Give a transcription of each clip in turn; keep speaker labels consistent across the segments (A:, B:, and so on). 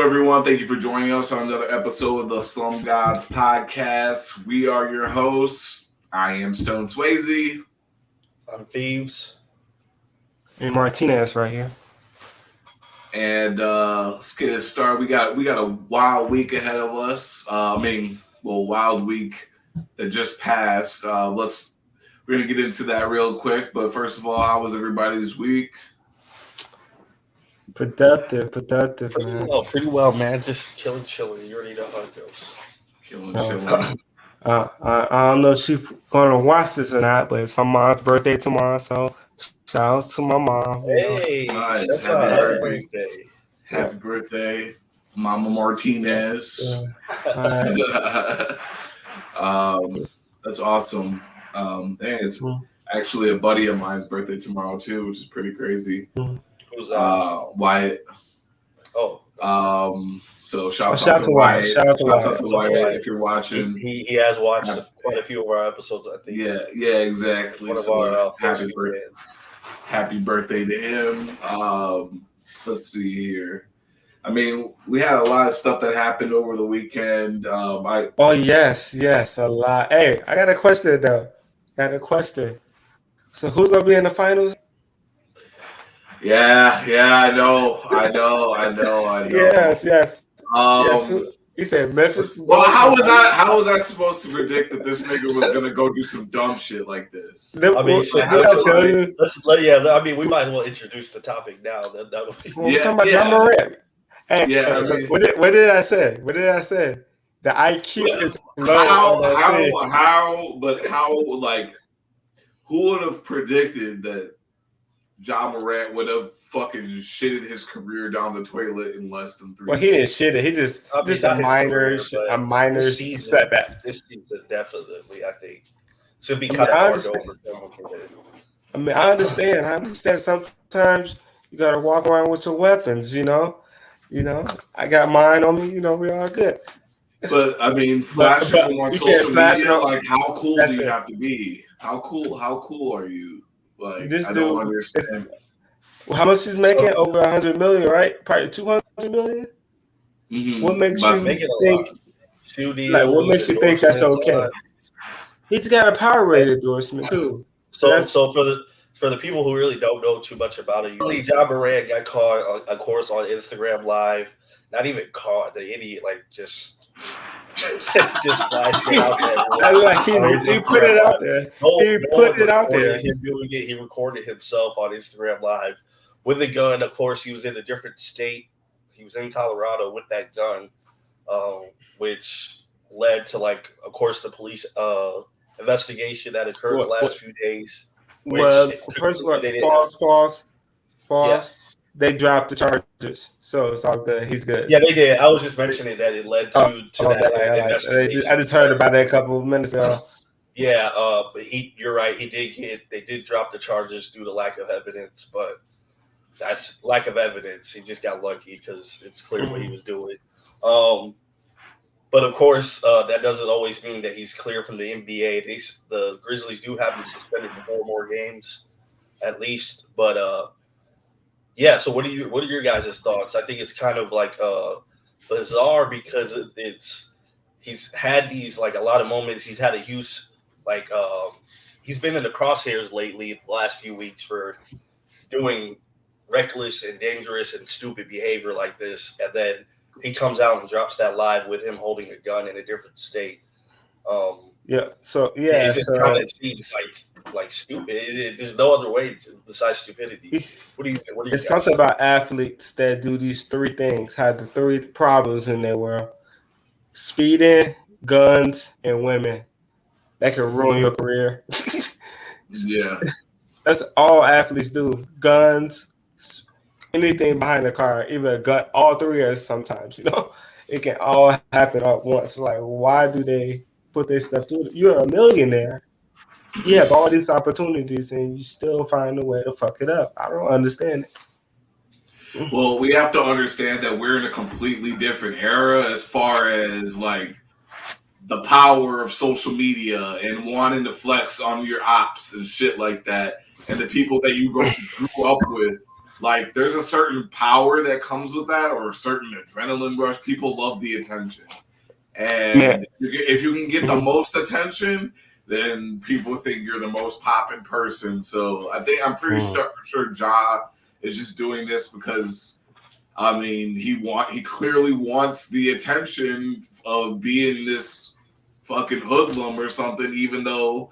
A: everyone? Thank you for joining us on another episode of the SLUM GODS podcast. We are your hosts. I am Stone Swayze.
B: I'm Thieves.
C: And Martinez right here.
A: And let's get it started. We got a wild week ahead of us. Wild week that just passed. We're gonna get into that real quick. But first of all, how was everybody's week?
C: Productive, man.
B: Pretty well, man. Just chilling. You already know how it goes.
A: Chilling.
C: I don't know if she's gonna watch this or not, but it's my mom's birthday tomorrow, so shout out to my mom.
B: Hey,
A: nice.
B: Happy birthday.
A: Happy birthday, Mama Martinez. That's awesome. It's actually a buddy of mine's birthday tomorrow too, which is pretty crazy.
B: Who's that?
A: Wyatt.
B: Oh.
A: So shout out to Wyatt. Shout out to Wyatt if you're watching.
B: He has watched quite a few of our episodes, I think.
A: Yeah, exactly.
B: One of our
A: happy birthday to him. Let's see here. I mean, we had a lot of stuff that happened over the weekend.
C: Yes, a lot. Hey, I got a question though. So who's gonna be in the finals?
A: Yeah, I know.
C: Yes. He said Memphis.
A: Well, how was I supposed to predict that this nigga was gonna go do some dumb shit like this?
B: I mean, we might as well introduce the topic now. We're
C: talking about Ja Morant. Hey, what did I say? The IQ is low.
A: Who would have predicted that Ja Morant would have fucking shitted his career down the toilet in less than 3
C: Well, he didn't shit it. He just a minor setback.
B: This season, definitely, I think. It's going to be kind of hard to overcome.
C: I mean, I understand. Sometimes you got to walk around with your weapons, you know. I got mine on me. We all good.
A: But, I mean, flashing them on social media, like, how cool do you have to be? How cool are you? Like,
C: this
A: I
C: dude,
A: don't understand.
C: How much he's making? Over 100 million, right? Probably 200 million.
A: Mm-hmm.
C: What makes you think? What makes you think that's okay? He's got a power rate endorsement too.
B: So for the people who really don't know too much about it, Ja Morant got caught, of course, on Instagram Live. Not even caught, the idiot just flashed it out there.
C: He put it out there.
B: Him doing it. He recorded himself on Instagram Live with a gun. Of course, he was in a different state. He was in Colorado with that gun, which led to, of course, the police investigation that occurred the last few days.
C: Well, first of all, pause. They dropped the charges, so it's all good. He's good.
B: Yeah, they did. I was just mentioning that it led to that investigation.
C: I just heard about it a couple of minutes ago.
B: Yeah, but you're right. They did drop the charges due to lack of evidence, but that's lack of evidence. He just got lucky because it's clear what he was doing. But of course, that doesn't always mean that he's clear from the NBA. The Grizzlies do have him suspended for 4 more games, at least. But yeah. So what are your guys' thoughts? I think it's kind of bizarre because he's had these a lot of moments. He's had a huge he's been in the crosshairs lately the last few weeks for doing reckless and dangerous and stupid behavior like this, and then he comes out and drops that live with him holding a gun in a different state.
C: It just
B: kind of seems like stupid. There's no other way besides stupidity. What do you think?
C: It's something about athletes that do these 3 things, have the 3 problems in their world: speeding, guns, and women. That can ruin your career.
A: Yeah.
C: That's all athletes do. Guns, anything behind the car, either a gun, all 3 are sometimes, it can all happen at once. Why do they put this stuff through? You're a millionaire. You have all these opportunities and you still find a way to fuck it up. I don't understand it.
A: Well, we have to understand that we're in a completely different era as far as the power of social media and wanting to flex on your ops and shit like that, and the people that you grew up with. like there's a certain power that comes with that, or a certain adrenaline rush. People love the attention,
C: Man.
A: and if you can get the most attention, then people think you're the most popping person. So I'm pretty sure Ja is just doing this because I mean he clearly wants the attention of being this fucking hoodlum or something, even though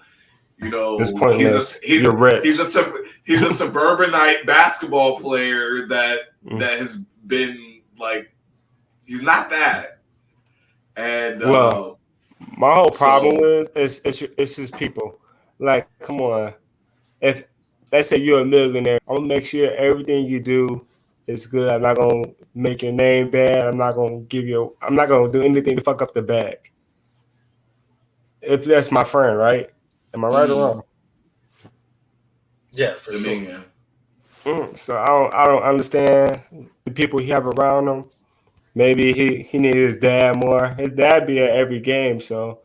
C: it's pointless.
A: he's a suburbanite basketball player that has been like he's not that. And
C: my whole problem is his people. Like, come on, if let's say you're a millionaire, I'm gonna make sure everything you do is good. I'm not gonna make your name bad. I'm not gonna do anything to fuck up the bag. If that's my friend, right? Am I right or wrong?
B: Yeah, for sure.
C: So I don't understand the people he have around him. Maybe he needed his dad more. His dad be at every game, so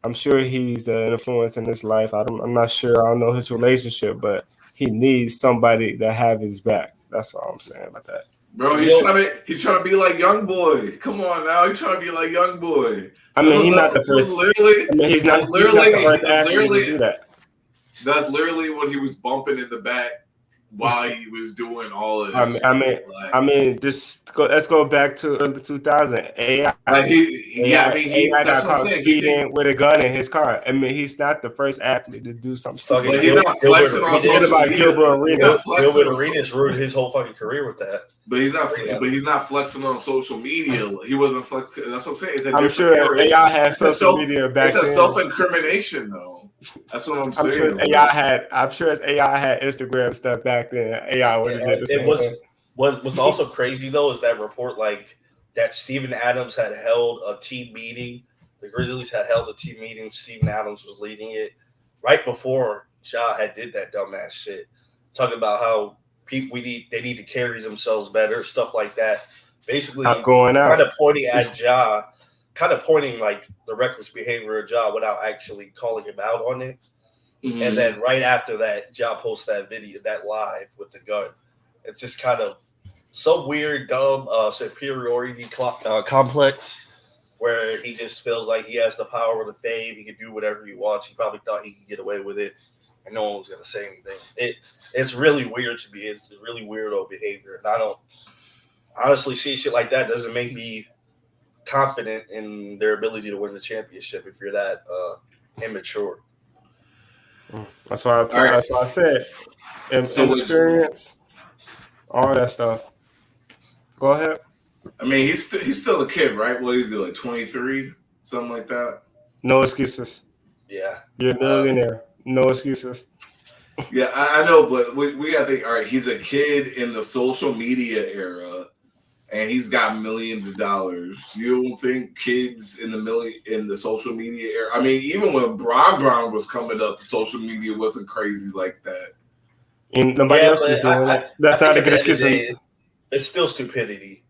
C: I'm sure he's an influence in his life. I'm not sure. I don't know his relationship, but he needs somebody that have his back. That's all I'm saying about that.
A: Bro, he's trying to be like Young Boy. Come on now, he's trying to be like Young Boy.
C: I mean, he's not the first. He's not the first athlete to do that.
A: That's literally what he was bumping in the back while he was doing all of this.
C: Let's go back to early 2000. AI got caught speeding with a gun in his car. I mean, he's not the first athlete to do something stupid.
A: But he's not flexing on social media.
B: Gilbert Arenas ruined his whole fucking career with that.
A: But he's not flexing on social media. He wasn't flexing. That's what I'm saying. It's
C: I'm sure AI had social media back then.
A: It's a self-incrimination though. That's what I'm saying.
C: I'm sure AI had Instagram stuff back then. AI would have did the same thing.
B: What's also crazy though is that report like that Steven Adams had held a team meeting. The Grizzlies had held a team meeting. Steven Adams was leading it right before Ja had did that dumbass shit, talking about how they need to carry themselves better, stuff like that. Basically, kind of pointing at Ja. Kind of pointing like the reckless behavior of Ja without actually calling him out on it. Mm-hmm. And then right after that, Ja posts that video, that live with the gun. It's just kind of so weird, dumb, superiority complex where he just feels like he has the power of the fame. He can do whatever he wants. He probably thought he could get away with it and no one was going to say anything. It's really weird to me. It's really weirdo behavior. And I don't honestly see shit like that doesn't make me confident in their ability to win the championship if you're that immature.
C: That's why I said. Experience, all that stuff. Go ahead.
A: I mean, he's still a kid, right? What is he, like 23? Something like that?
C: No excuses.
B: Yeah.
C: You're a millionaire. No excuses.
A: Yeah, I know, but we got to think, all right, he's a kid in the social media era. And he's got millions of dollars. You don't think kids in the social media era? I mean, even when Brown was coming up, social media wasn't crazy like that.
C: And nobody else is doing it. That's not a good excuse.
B: It's still stupidity.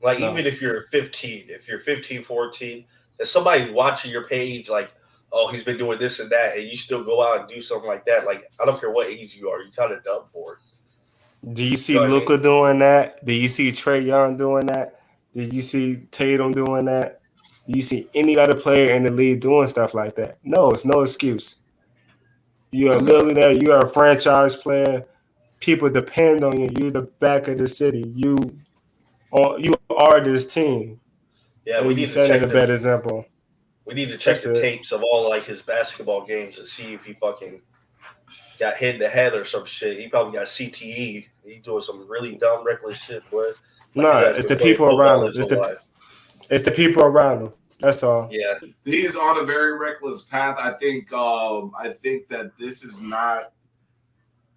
B: Like even if you're 15, 14, if somebody's watching your page, like, oh, he's been doing this and that, and you still go out and do something like that, like I don't care what age you are, you're kind of dumb for it.
C: Do you see Luka doing that? Do you see Trae Young doing that? Did you see Tatum doing that? Do you see any other player in the league doing stuff like that? No, it's no excuse. You're a millionaire. You are a franchise player. People depend on you. You're the back of the city. You are this team.
B: Yeah,
C: we need to check a better example.
B: We need to check the tapes of all like his basketball games and see if he fucking got hit in the head or some shit. He probably got CTE. He's doing some really dumb, reckless shit, boy.
C: It's the people around him. It's the people around him. That's all.
B: Yeah,
A: he's on a very reckless path. I think that this is not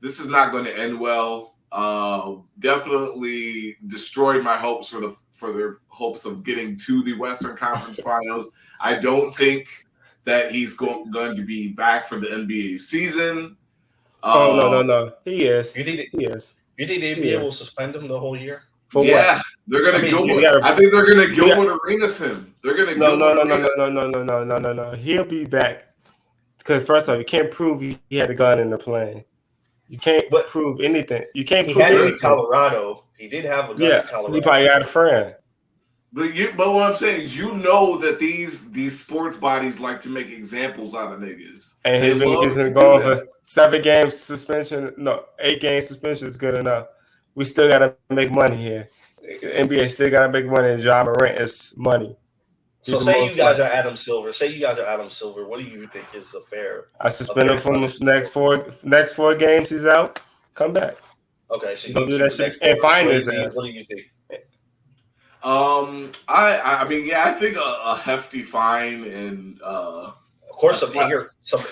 A: going to end well. Definitely destroyed my hopes for their hopes of getting to the Western Conference Finals. I don't think that he's going to be back for the NBA season.
C: No. He is.
B: He is. You think the NBA will suspend him the whole year?
A: For what? They're gonna I think they're gonna Gilbert Arenas him. They're gonna
C: No. He'll be back because first off, you can't prove he had a gun in the plane. You can't
B: But
C: prove anything. You can't
B: he
C: prove
B: had it in
C: anything.
B: Colorado. He did have a gun in
C: Yeah,
B: Colorado.
C: he probably got a friend.
A: But what I'm saying is, you know that these sports bodies like to make examples out of niggas.
C: And
A: They
C: he's
A: love to
C: been
A: do
C: going
A: that.
C: for 7 games suspension. No, 8 games suspension is good enough. We still got to make money here. NBA still got to make money. And Ja Morant is money.
B: So say you guys are Adam Silver. What do you think is a fair?
C: I suspend him from the next four games. He's out. Come back.
B: Okay, so you
C: Don't do that
B: keep the
C: shit
B: next
C: and
B: four.
C: find his ass.
B: What do you think?
A: I mean, yeah, I think a hefty fine and
B: Of course, some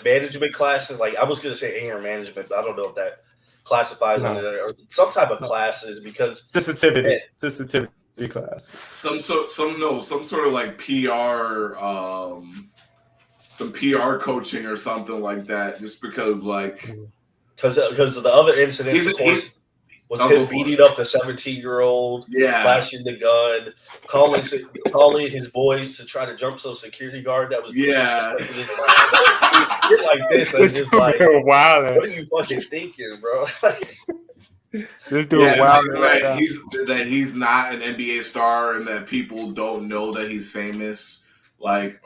B: management classes. Like I was going to say anger management, but I don't know if that classifies under that, or some type of classes because
C: sensitivity classes.
A: Some sort of like PR, some PR coaching or something like that. Just because
B: because the other incidents, of course, was him beating up the 17-year-old, flashing the gun, calling his boys to try to jump some security guard that was shit like this. And just like,
C: wild.
B: What are you fucking thinking, bro?
C: This dude wild.
A: That he's not an NBA star and that people don't know that he's famous. It's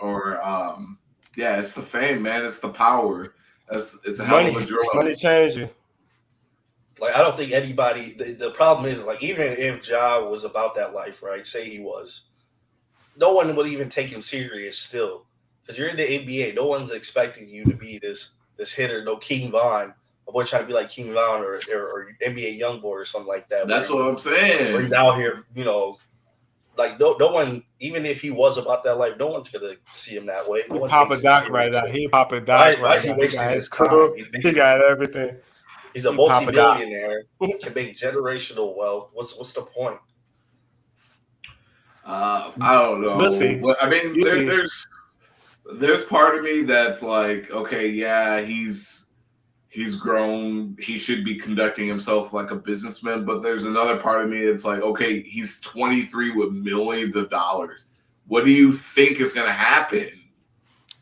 A: the fame, man. It's the power. It's a hell of a drug.
C: Money change you.
B: Like, I don't think anybody. The problem is, like, even if Ja was about that life, right? Say he was, no one would even take him serious still, because you're in the NBA. No one's expecting you to be this hitter, no King Von. A boy trying to be like King Von or NBA Youngboy or something like that.
A: That's what I'm saying.
B: Where he's out here, like no one. Even if he was about that life, no one's gonna see him that way. No
C: Papa Doc right now. He Papa Doc right now. He got his crew. He got everything.
B: He's a multi-billionaire. Can make generational wealth. What's the point?
A: I don't know.
C: We'll see.
A: I mean, there's part of me that's like, okay, yeah, he's grown. He should be conducting himself like a businessman. But there's another part of me that's like, okay, he's 23 with millions of dollars. What do you think is going to happen?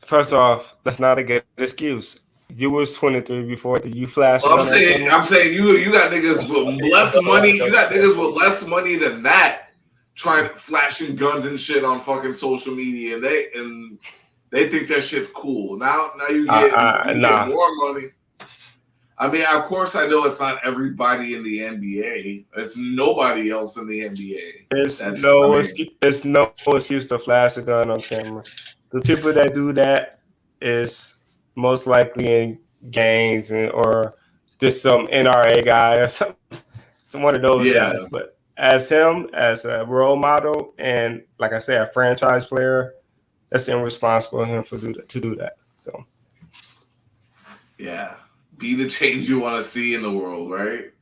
C: First off, that's not a good excuse. You was 23 before you flashed.
A: Well, I'm saying you got niggas with less money. You got niggas with less money than that flashing guns and shit on fucking social media, and they think that shit's cool. Now you get more money. I mean, of course, I know it's not everybody in the NBA. It's nobody else in the NBA.
C: It's no excuse to flash a gun on camera. The people that do that is most likely in gangs or just some NRA guy or something. Some one of those guys. But as a role model and, like I said, a franchise player, that's irresponsible of him to do that. So,
A: yeah, be the change you want to see in the world, right?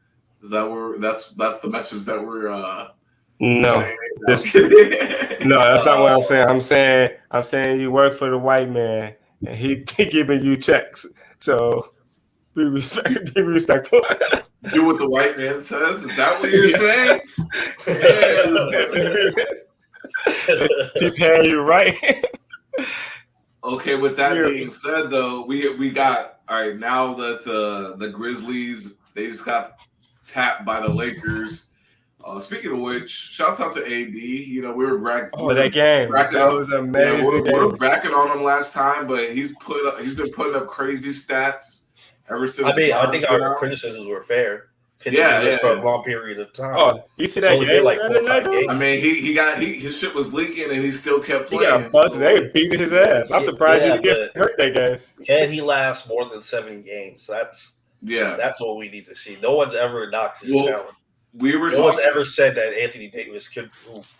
A: Is that that's the message that we're
C: no, that's not what I'm saying. I'm saying you work for the white man and he giving you checks. So be respectful.
A: Do what the white man says. Is that what you're saying?
C: He paying you right.
A: Okay, with that being said, though, we got all right now that the Grizzlies, they just got tapped by the Lakers. Speaking of which, shouts out to AD. We were
C: that game. That was amazing.
A: We were backing on him last time, but he's been putting up crazy stats ever since.
B: I mean, I think our criticisms were fair. For a long period of time.
C: Oh, you see that game?
B: Like 4 or 5 games.
A: I mean, his shit was leaking, and he still kept playing.
C: He got busted. They beat his ass. I'm surprised he didn't get hurt that game.
B: Can he last more than 7 games? That's what we need to see. No one's ever knocked his talent. No one's ever said that Anthony Davis could prove.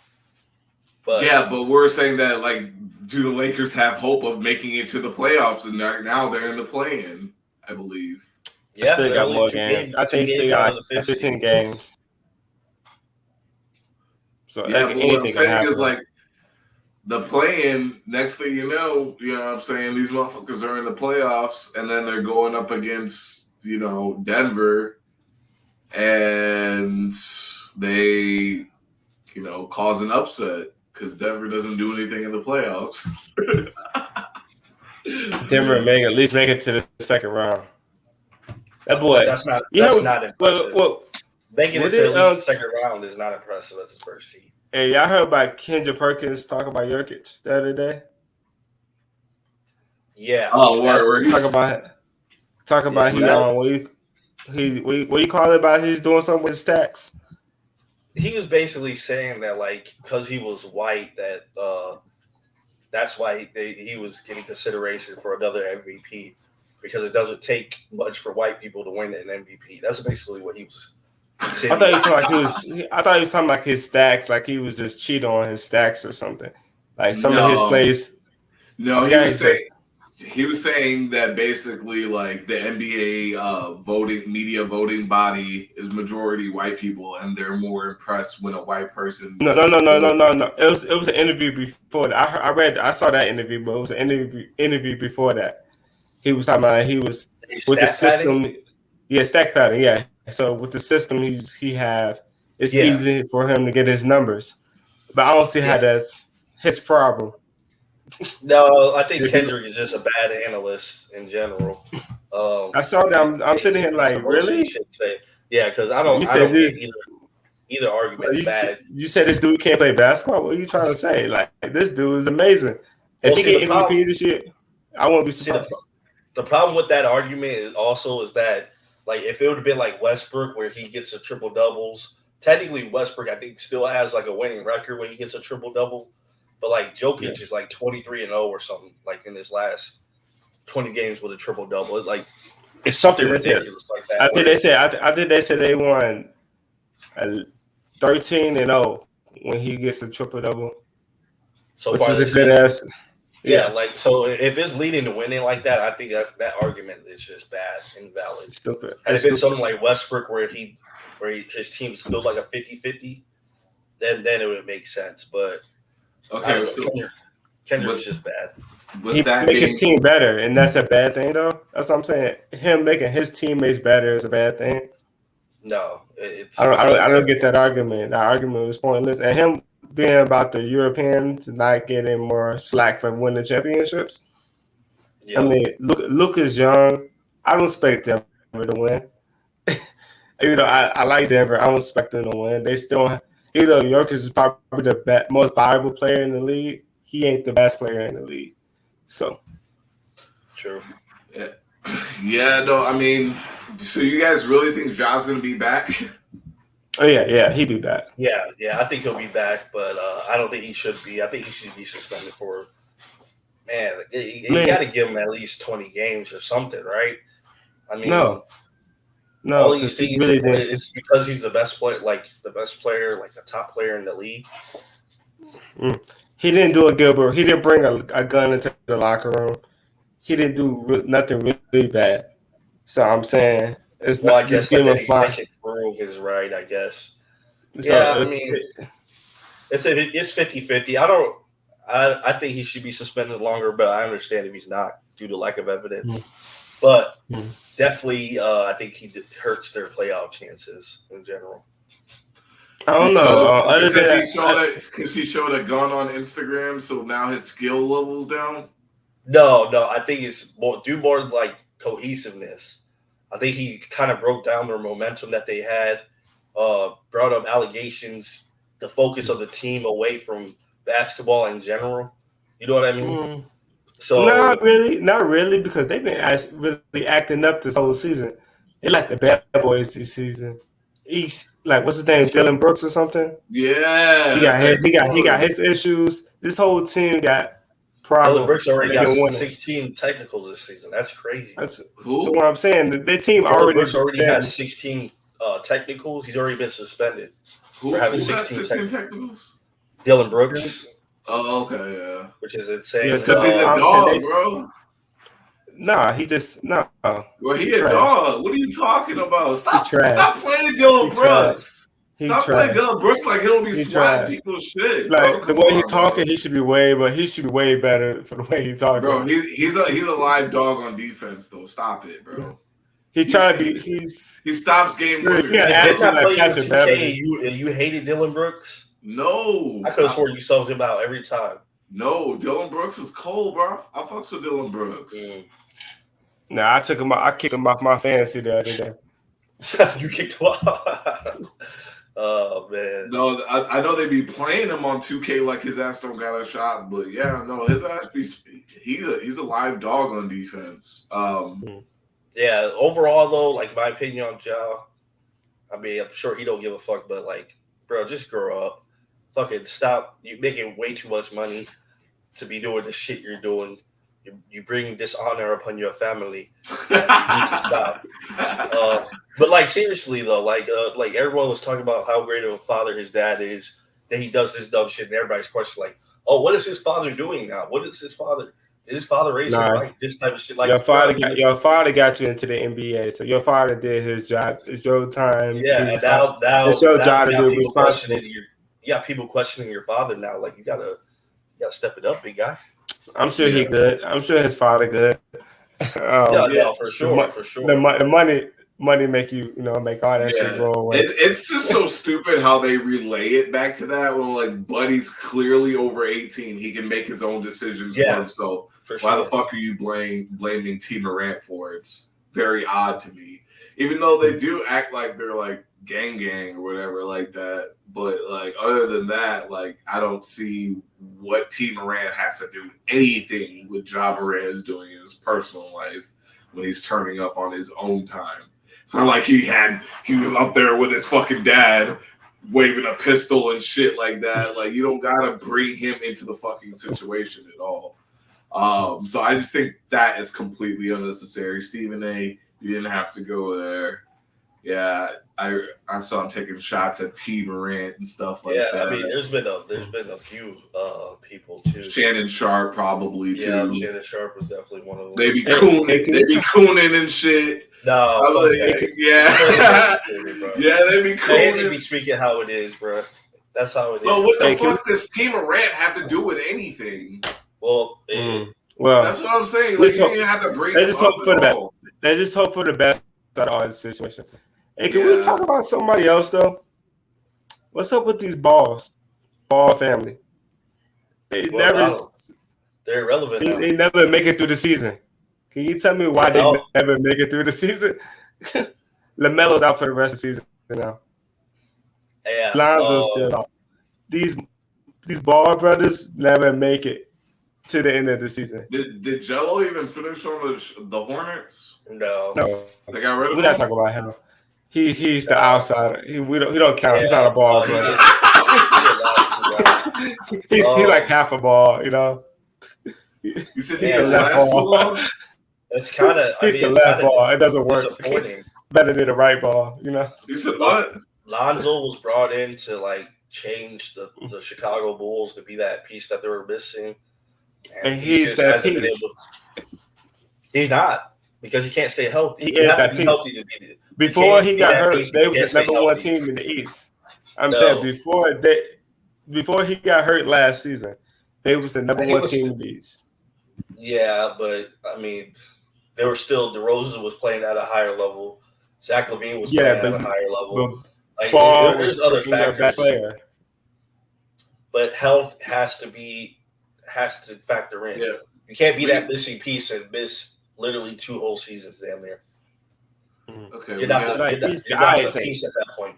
A: But we're saying that, like, do the Lakers have hope of making it to the playoffs? And now they're in the play-in, I believe.
C: Yeah, still got more games. I think still got 15 games. So
A: what I'm saying is, like, the play-in, next thing you know what I'm saying, these motherfuckers are in the playoffs, and then they're going up against, Denver, and they, cause an upset because Denver doesn't do anything in the playoffs.
C: Denver may at least make it to the second round. That boy.
B: That's not
C: Well,
B: impressive. Making it to at least the second round is not impressive as his first seed.
C: Hey, y'all heard about Kendra Perkins talking about Jokic the other day?
B: Yeah.
A: Oh, where
C: talk about what you call it about he's doing something with stacks.
B: He was basically saying that like because he was white that that's why he was getting consideration for another MVP because it doesn't take much for white people to win an MVP. That's basically what he was.
C: I thought he was talking about his stacks, like he was just cheating on his stacks or something. Like some of his plays.
A: No, he was saying that basically like the NBA media voting body is majority white people, and they're more impressed when a white person.
C: No. It was an interview before that. I saw that interview, but it was an interview before that. He was talking about with the system. Padding? Yeah, stack pattern. Yeah. So with the system he have, it's easy for him to get his numbers. But I don't see how that's his problem.
B: No, I think Kendrick is just a bad analyst in general.
C: I saw that. I'm sitting here like, really?
B: Yeah, because I don't get either argument bad.
C: You said this dude can't play basketball? What are you trying to say? Like, this dude is amazing. If he get MVP this year, I won't be surprised.
B: The problem with that argument is that, like, if it would have been like Westbrook where he gets a triple doubles, technically Westbrook I think still has like a winning record when he gets a triple double, but like Jokic is like 23-0 or something like in his last 20 games with a triple double. It's like it's something ridiculous like that.
C: I think they said they won 13-0 when he gets a triple double, which is a good ass.
B: Yeah, like so if it's leading to winning like that, I think that argument is just bad, invalid.
C: Stupid.
B: And if it's something like Westbrook where his team is still like a 50-50, then it would make sense. But Kendrick's just bad.
C: He make his team better, and that's a bad thing though. That's what I'm saying. Him making his teammates better is a bad thing.
B: No,
C: I don't get that argument. That argument was pointless. And him being about the Europeans not getting more slack for winning championships. Yep. I mean, Luke is young. I don't expect Denver to win. Even though I like Denver, I don't expect them to win. They still, even though Jokic is probably the most valuable player in the league, he ain't the best player in the league. So,
B: true.
A: Yeah. No, I mean, so you guys really think Ja's going to be back?
C: Oh yeah, he'd be back.
B: Yeah, I think he'll be back, but I don't think he should be. I think he should be suspended for. Man, you got to give him at least 20 games or something, right? I mean,
C: no,
B: because he really did. It's because he's the best player, like a top player in the league.
C: He didn't do a good, he didn't bring a gun into the locker room. He didn't do nothing really bad. So I'm saying. It's
B: well,
C: not
B: I guess
C: just
B: like they can prove is right, I guess. So yeah, I mean, it's 50-50. I think he should be suspended longer, but I understand if he's not due to lack of evidence. But definitely, I think he hurts their playoff chances in general.
C: I don't know.
A: Because he showed a gun on Instagram, so now his skill level's down?
B: No, I think it's more like cohesiveness. I think he kind of broke down their momentum that they had, brought up allegations, the focus of the team away from basketball in general. You know what I mean? So
C: not really, because they've been really acting up this whole season. They like the bad boys this season. He's like, what's his name, Dylan Brooks or something?
A: Yeah,
C: he got his issues. This whole team got problems.
B: Dylan Brooks already got 16 technicals this season. That's crazy.
C: So what I'm saying, the team already
B: has 16 technicals. He's already been suspended
A: for having 16 technicals.
B: Dylan Brooks.
A: Oh, okay, yeah.
B: Which is insane.
A: Because he's a dog, bro.
C: Nah, he just no.
A: Well, he a dog. What are you talking about? Stop playing Dylan Brooks. Stop playing Dylan Brooks like he'll be swatting people's shit.
C: Like the way he's talking, he should be way better for the way he's talking.
A: Bro, he's a live dog on defense though. Stop it, bro.
C: He
A: stops game winners.
B: You hated Dylan Brooks?
A: No.
B: I could have sworn you sold him out every time.
A: No, Dylan Brooks is cold, bro. I fucks with Dylan Brooks.
C: Nah, I took him. I kicked him off my fantasy the other day.
B: You kicked him off. Oh man.
A: No, I know they be playing him on 2K like his ass don't got a shot, but yeah, no, his ass he's a live dog on defense.
B: Yeah, overall though, like my opinion on Ja, I mean, I'm sure he don't give a fuck, but like, bro, just grow up. Fucking stop. You're making way too much money to be doing the shit you're doing. You bring dishonor upon your family. You need to stop. But like seriously though, like everyone was talking about how great of a father his dad is, that he does this dumb shit, and everybody's questioning like, oh, what is his father doing now? What is his father? Did his father raise him right? This type of shit. Like
C: your father got you into the NBA, so your father did his job. It's your time.
B: Yeah, and now
C: it's your job to be responsible.
B: People questioning your father now. Like you gotta step it up, big guy.
C: I'm sure he good. I'm sure his father good.
B: Yeah, for sure, for sure.
C: The money make you make all that shit go away.
A: It's just so stupid how they relay it back to that when like Buddy's clearly over 18. He can make his own decisions for himself. Why the fuck are you blaming T Morant for it? It's very odd to me. Even though they do act like they're like gang or whatever like that. But like other than that, like I don't see what T Morant has to do anything with Ja Morant is doing in his personal life when he's turning up on his own time. It's not like he was up there with his fucking dad waving a pistol and shit like that. Like you don't gotta bring him into the fucking situation at all. So I just think that is completely unnecessary. Stephen A, you didn't have to go there. Yeah, I saw him taking shots at T Morant and stuff like that.
B: Yeah, I mean, there's been a few people too.
A: Shannon Sharp probably too.
B: Yeah, Shannon Sharp was definitely one of them.
A: They be cooning and shit.
B: No,
A: yeah, they be cooning.
B: They be speaking how it is, bro. That's how it is.
A: Well, what the fuck does T Morant have to do with anything?
B: Well,
A: that's what I'm saying. Like, you didn't have to bring.
C: They just hope for the best. They just hope for the best out of all this situation. Hey, can we talk about somebody else though? What's up with these Ball family? They're
B: irrelevant.
C: They never make it through the season. Can you tell me why they never make it through the season? LaMelo's out for the rest of the season now.
B: Yeah,
C: Lonzo's still out. These Ball brothers never make it to the end of the season.
A: Did Jello even finish on the Hornets?
B: No.
A: They got rid of him.
C: We're not talking about him. He's the outsider. He don't count. He's not a Ball brother. He's like half a Ball, You
A: said he's the last ball.
B: It's kind of.
C: He's the left ball. It doesn't work. Better than the right ball,
A: You said what?
B: Lonzo was brought in to like change the Chicago Bulls to be that piece that they were missing,
C: and he's that piece.
B: He's not, because he can't stay healthy.
C: He is that piece. Before he got hurt, they was the number one team in the East. I'm saying before he got hurt last season, they was the number one team in the East.
B: Yeah, but I mean, they were still. DeRozan was playing at a higher level. Zach LaVine was playing at a higher level. Like, there's other factors. But health has to factor in.
A: Yeah.
B: You can't be that missing piece and miss literally 2 whole seasons damn near.
A: Okay,
B: you're not the piece at that point.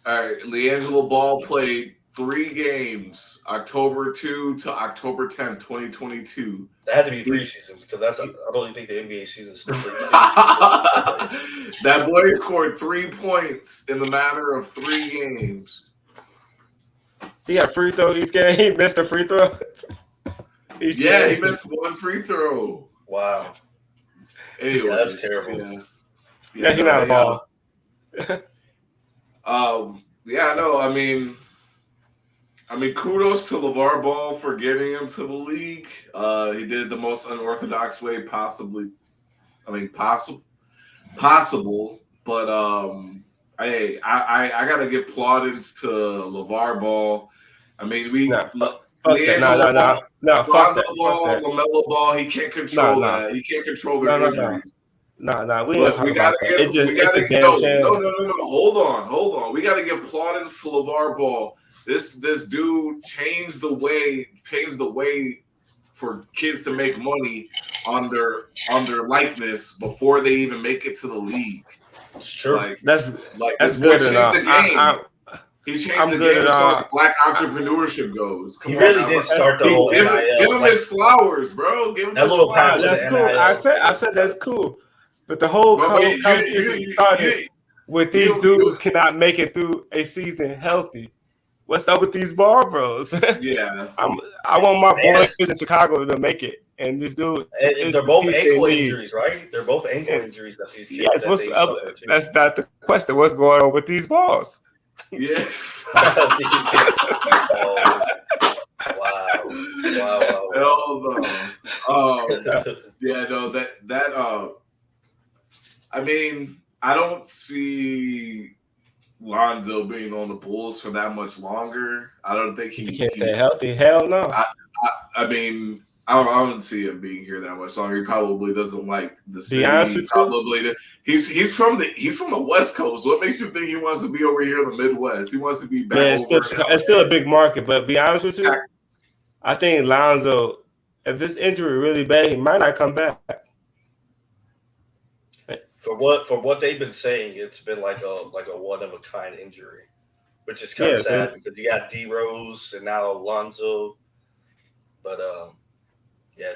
A: All right, LiAngelo Ball played 3 games, October 2 to October 10, 2022.
B: That had to be preseason because I don't even think the NBA season is still.
A: That boy scored 3 points in the matter of 3 games.
C: He got free throw each game. He missed a free throw.
A: He missed 1 free throw.
B: Wow.
A: Anyways,
B: that's terrible.
C: Yeah, he's not a Ball.
A: I mean, kudos to LeVar Ball for getting him to the league. He did it the most unorthodox way possible. But I gotta give plaudits to LeVar Ball. I mean, fuck that. LaMelo Ball, he can't control that. He can't control their injuries.
C: We ain't talking about that. It's a damn shame.
A: No. Hold on. We gotta give plaudits to LeVar Ball. This dude changed the way for kids to make money on their likeness before they even make it to the league.
B: It's true.
A: Like
C: That's
A: this boy
C: good
A: changed
C: enough.
A: the game. He changed
C: I'm
A: the
C: good
A: game
C: at
A: as far as black entrepreneurship goes. Come
B: He
A: on
B: really
A: now.
B: did start the whole
A: Give
B: NIL.
A: him his flowers, bro. Give him
B: That
A: his
B: little
A: flowers.
B: pass.
C: That's
B: the
C: cool.
B: NIL.
C: I said that's cool, but the whole
A: Bro, but
C: conversation started with these dudes cannot make it through a season healthy. What's up with these ball bros?
A: Yeah.
C: I want my boys in Chicago to make it, and this dude.
B: And they're both ankle injuries, right? They're both ankle injuries that these kids.
C: Yes,
B: that
C: what's
B: they
C: up?
B: suffer too.
C: That's not the question. What's going on with these balls?
A: Yeah.
B: Wow.
A: Yeah, no, that I mean, I don't see Lonzo being on the Bulls for that much longer. I don't think
C: he can't stay healthy. Hell no.
A: I mean, I don't see him being here that much longer. He probably doesn't like the city. He's from the West Coast. What makes you think he wants to be over here in the Midwest? He wants to be back.
C: It's still a big market, but be honest with you, I think Lonzo, if this injury really bad, he might not come back.
B: For what they've been saying, it's been like a one of a kind injury, which is kind of sad because you got D Rose and now Lonzo, but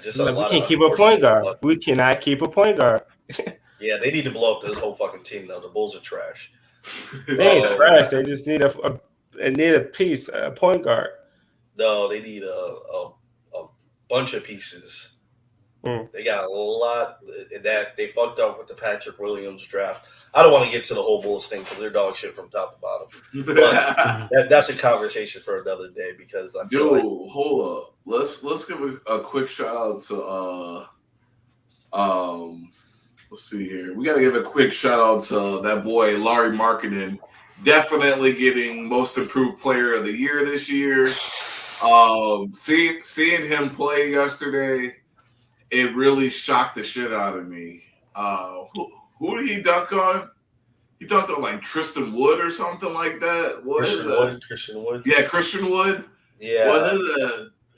B: just
C: we can't keep a point guard. We cannot keep a point guard.
B: Yeah, they need to blow up this whole fucking team though. The Bulls are trash.
C: They ain't trash. They just need a piece, a point guard.
B: No, they need a bunch of pieces. They got a lot that they fucked up with the Patrick Williams draft. I don't want to get to the whole Bulls thing because they're dog shit from top to bottom. But that's a conversation for another day because I feel like,
A: hold up. Let's give a quick shout out to let's see here. We gotta give a quick shout out to that boy Larry Markkinen, definitely getting most improved player of the year this year. Seeing him play yesterday, it really shocked the shit out of me. Who did he dunk on? He dunked on like Tristan Wood or something like that.
B: Christian Wood.
A: Yeah, Christian Wood.
B: Yeah.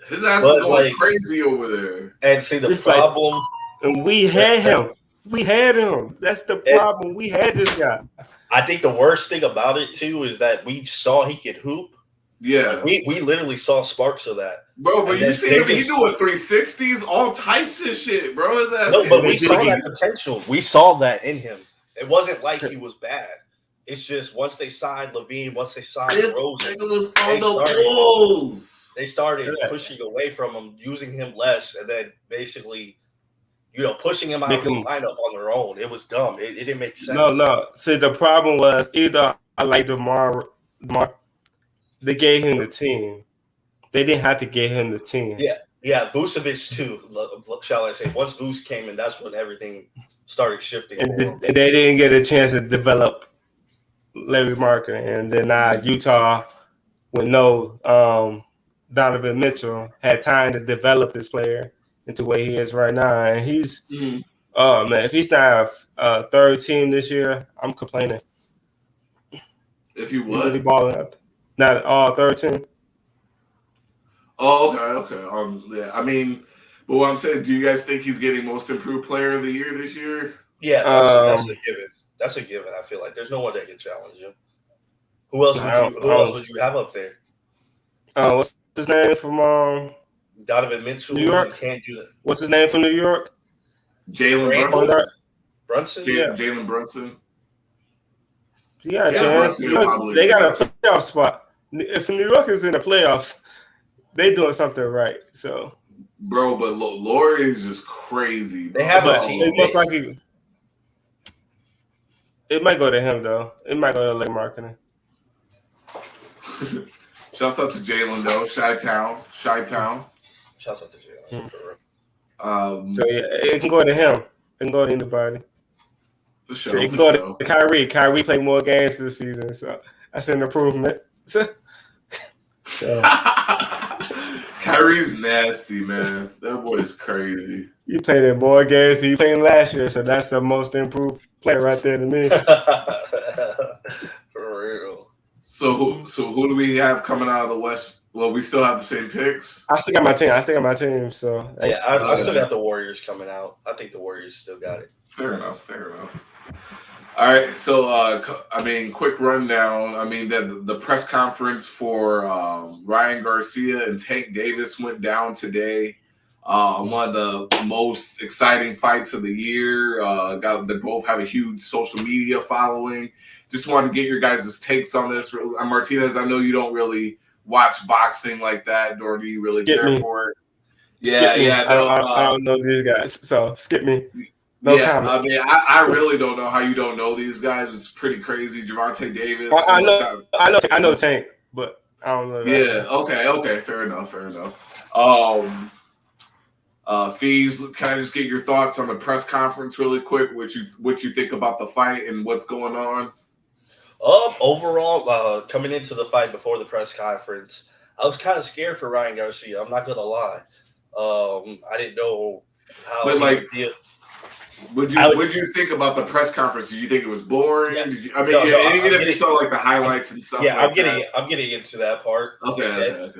A: His ass is going crazy over there.
B: And see the problem.
C: And we had him. We had him. That's the problem. We had this guy.
B: I think the worst thing about it too is that we saw he could hoop.
A: Yeah,
B: we literally saw sparks of that,
A: bro. But you see him, he doing 360s, all types of shit, bro. His ass.
B: No, but we saw that potential. We saw that in him. It wasn't like he was bad. It's just once they signed Levine, once they signed Rosen, they started pushing away from him, using him less, and then basically, pushing him out of the lineup on their own. It was dumb. It didn't make sense.
C: No. See, the problem was either I like DeMar. They gave him the team. They didn't have to give him the team.
B: Yeah, Vucevic too. Shall I say? Once Vuce came in, that's when everything started shifting.
C: And they didn't get a chance to develop Larry Markkinen, and then Utah, with no Donovan Mitchell, had time to develop this player into what he is right now. And he's, oh man, if he's not a third team this year, I'm complaining.
A: If you would,
C: really balling up. Not all 13.
A: Oh, okay. Yeah. I mean, but what I'm saying, do you guys think he's getting most improved player of the year this year?
B: Yeah, that's a given. That's a given. I feel like there's no one that can challenge him. Who else would you have up there?
C: What's his name from
B: Donovan Mitchell?
C: New York?
B: Can't do that.
C: What's his name from New York?
A: Jalen
B: Brunson.
A: Jalen Brunson.
C: Yeah, chance. They got a playoff spot. If New York is in the playoffs, they doing something right. So,
A: bro, but Laurie is just crazy. Bro.
B: They have a team.
C: It looks like it might go to him though. It might go to Larry Markkinen.
A: Shouts out to Jalen though. Chi-Town.
B: Shouts out to Jalen. For real.
C: So yeah, it can go to him. It can go to anybody.
A: For sure.
C: It can go to Kyrie. Kyrie played more games this season, so that's an improvement.
A: Kyrie's nasty, man. That boy is crazy.
C: He played in more games than he played last year, so that's the most improved player right there to me.
B: For real.
A: So who do we have coming out of the West Well, we still have the same picks.
C: I still got my team. So
B: Yeah, I still got the Warriors coming out. I think the Warriors still got it.
A: Fair enough. All right, so quick rundown. I mean, the press conference for Ryan Garcia and Tank Davis went down today. One of the most exciting fights of the year. They both have a huge social media following. Just wanted to get your guys' takes on this. Martinez, I know you don't really watch boxing like that, nor do you really care for it.
C: Yeah. I don't know these guys, so skip me. No comment.
A: I mean, I really don't know how you don't know these guys. It's pretty crazy. Gervonta Davis.
C: I know Tank, but I don't know that.
A: Yeah. Okay. Fair enough. Fees, can I just get your thoughts on the press conference really quick? What you think about the fight and what's going on?
B: Overall, coming into the fight before the press conference, I was kind of scared for Ryan Garcia. I'm not gonna lie. I didn't know how.
A: But like, What'd you think about the press conference? Did you think it was boring?
B: Yeah.
A: Even if you saw like the highlights and stuff.
B: Yeah,
A: like
B: I'm getting into that part.
A: Okay.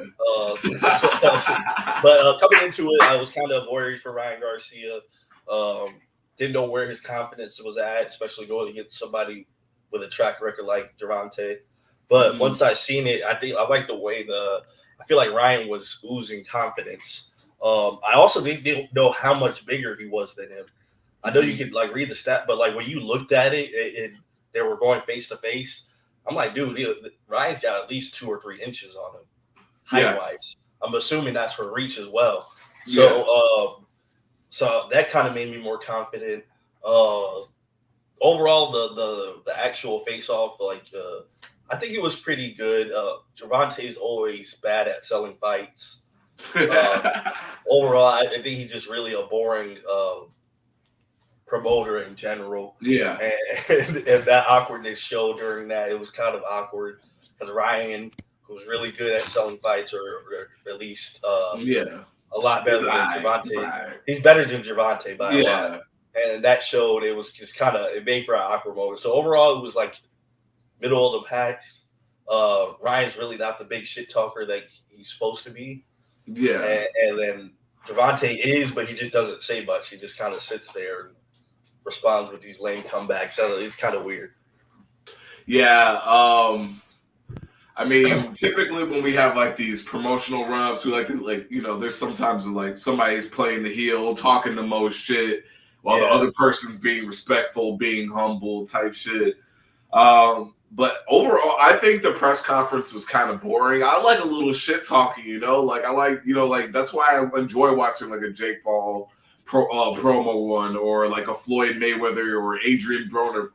B: But coming into it, I was kind of worried for Ryan Garcia. Didn't know where his confidence was at, especially going against somebody with a track record like Gervonta. But once I seen it, I think I like the way I feel like Ryan was oozing confidence. I also didn't know how much bigger he was than him. I know you could like read the stat, but like when you looked at it and they were going face to face, I'm like, dude, Ryan's got at least 2 or 3 inches on him, height wise. I'm assuming that's for reach as well. So, so that kind of made me more confident. Overall, the actual face off, I think it was pretty good. Gervonta's always bad at selling fights. Overall, I think he's just really a boring promoter in general.
A: Yeah.
B: And that awkwardness showed during that. It was kind of awkward because Ryan, who's really good at selling fights, or at least a lot better than Gervonta. He's better than Gervonta by a lot. And that showed it was just it made for an awkward moment. So overall, it was like middle of the pack. Ryan's really not the big shit talker that he's supposed to be.
A: Yeah.
B: And then Gervonta is, but he just doesn't say much. He just kind of sits there and responds with these lame comebacks. So it's kind of weird.
A: Yeah. I mean, typically when we have like these promotional run-ups, we like to there's sometimes like somebody's playing the heel, talking the most shit, while the other person's being respectful, being humble type shit. But overall, I think the press conference was kind of boring. I like a little shit talking, like I like, that's why I enjoy watching like a Jake Paul promo one, or like a Floyd Mayweather or Adrian Broner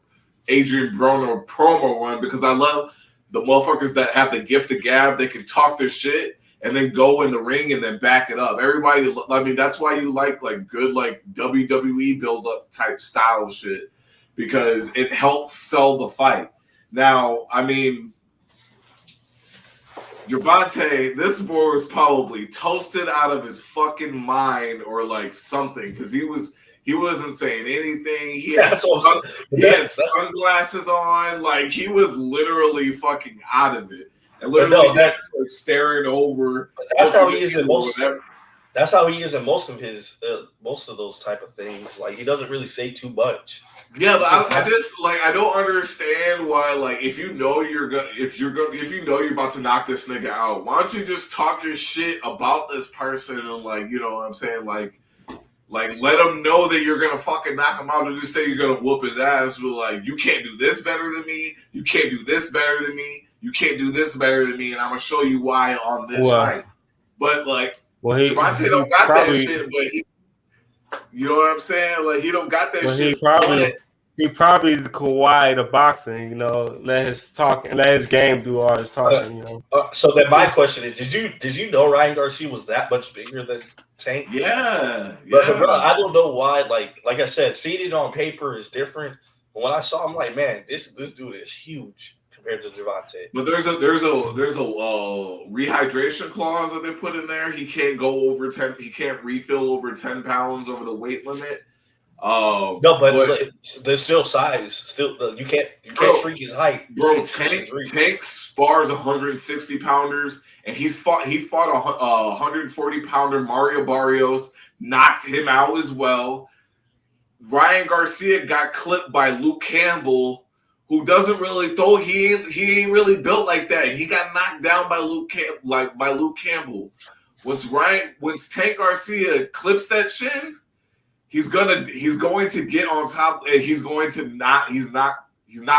A: promo one, because I love the motherfuckers that have the gift of gab. They can talk their shit and then go in the ring and then back it up. Everybody, I mean, that's why you like good like WWE build up type style shit, because it helps sell the fight. Now, I mean, Gervonta, this boy was probably toasted out of his fucking mind or like something, because he wasn't saying anything. He had sunglasses on, like he was literally fucking out of it, and literally like staring over.
B: That's how he is in most. That's how he is in most of his most of those type of things. Like he doesn't really say too much.
A: Yeah, but I just like I don't understand why. Like, if you know you're about to knock this nigga out, why don't you just talk your shit about this person and like, you know what I'm saying, like let him know that you're gonna fucking knock him out, and just say you're gonna whoop his ass. But like, you can't do this better than me. You can't do this better than me. You can't do this better than me, and I'm gonna show you why on this night. But like, Gervonta don't got that shit, but he. You know what I'm saying? Like he don't got that shit.
C: He probably the Kawhi to boxing, let his talk and let his game do all his talking,
B: So then my question is, did you know Ryan Garcia was that much bigger than Tank?
A: Yeah.
B: But I don't know why. Like I said, seeing it on paper is different. But when I saw him, like, man, this dude is huge compared to Gervonta.
A: But there's a rehydration clause that they put in there. He can't go over 10. He can't refill over 10 pounds over the weight limit.
B: No, but there's still size. Still, you can't shrink his height.
A: Bro, Tank spars 160 pounders, and he fought a 140 pounder Mario Barrios, knocked him out as well. Ryan Garcia got clipped by Luke Campbell, who doesn't really throw. He ain't really built like that. He got knocked down by Luke Campbell. Once Tank Garcia clips that shin, he's going to get on top. He's not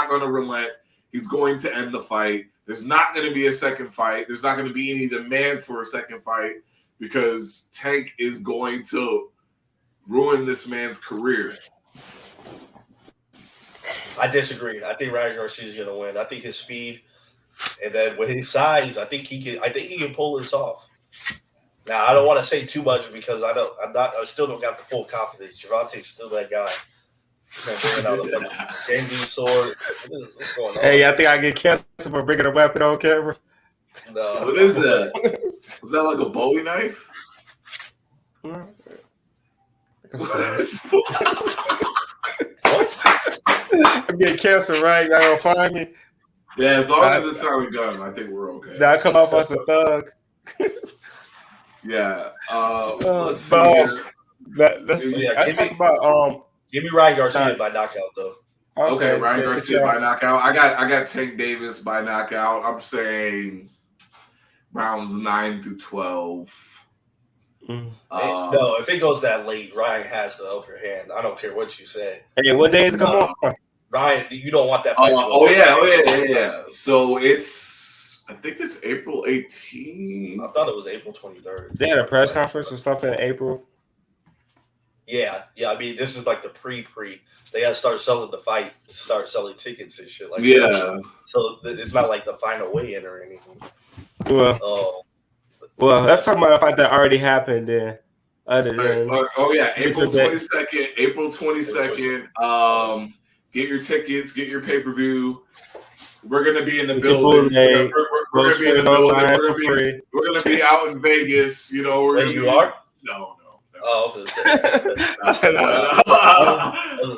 A: going to relent. He's going to end the fight. There's not going to be a second fight. There's not going to be any demand for a second fight because Tank is going to ruin this man's career.
B: I disagree. I think Ryan Garcia is going to win. I think his speed, and then with his size, I think he can pull this off. Now I don't want to say too much because I still don't got the full confidence. Gervonta's still that guy. Bringing out a Genji sword. What's going on?
C: Hey, I think I get canceled for bringing a weapon on camera.
B: No.
A: What is that? Was that like a Bowie knife?
C: What? I'm getting canceled, right? Y'all gonna find me?
A: Yeah, as long as it's not a gun, I think we're okay.
C: Now I come off as a thug.
A: Yeah. Let's see here.
C: Let's talk about
B: Give me Ryan Garcia by knockout though.
A: Okay, Ryan Garcia by knockout. I got Tank Davis by knockout. I'm saying rounds 9 through 12.
B: No, if it goes that late, Ryan has the upper hand. I don't care what you say.
C: Hey, what days come on?
B: Ryan, you don't want that fight.
A: Yeah. So I think it's April 18th.
B: I thought it was April 23rd.
C: They had a press conference or something in April.
B: Yeah. I mean, this is like the pre. They got to start selling the fight, start selling tickets and shit like that. So it's not like the final weigh-in or anything.
C: Well, let's talk about a fight that already happened then. Other than
A: April 22nd. April 22nd. Get your tickets, get your pay-per-view. We're gonna be in the building. We're gonna be in the building. We're gonna be out in Vegas. You know,
B: are?
A: No.
B: Oh,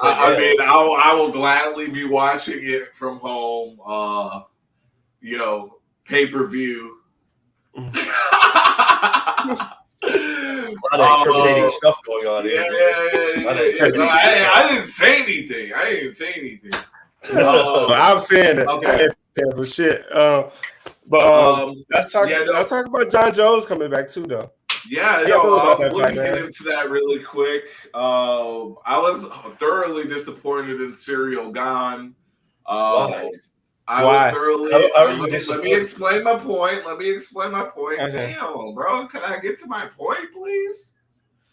A: I mean, I will gladly be watching it from home. Pay-per-view.
B: A lot of incriminating stuff going on here.
A: Yeah. I didn't say anything.
C: I'm saying it.
A: Okay.
C: For shit. Let's talk about Jon Jones coming back too, though.
A: Yeah, we'll get into that really quick. I was thoroughly disappointed in Cyril Gane.
B: Why?
A: I was thoroughly.
B: Let
A: me explain my point.
C: Okay.
A: Damn, bro, can I get to my point, please?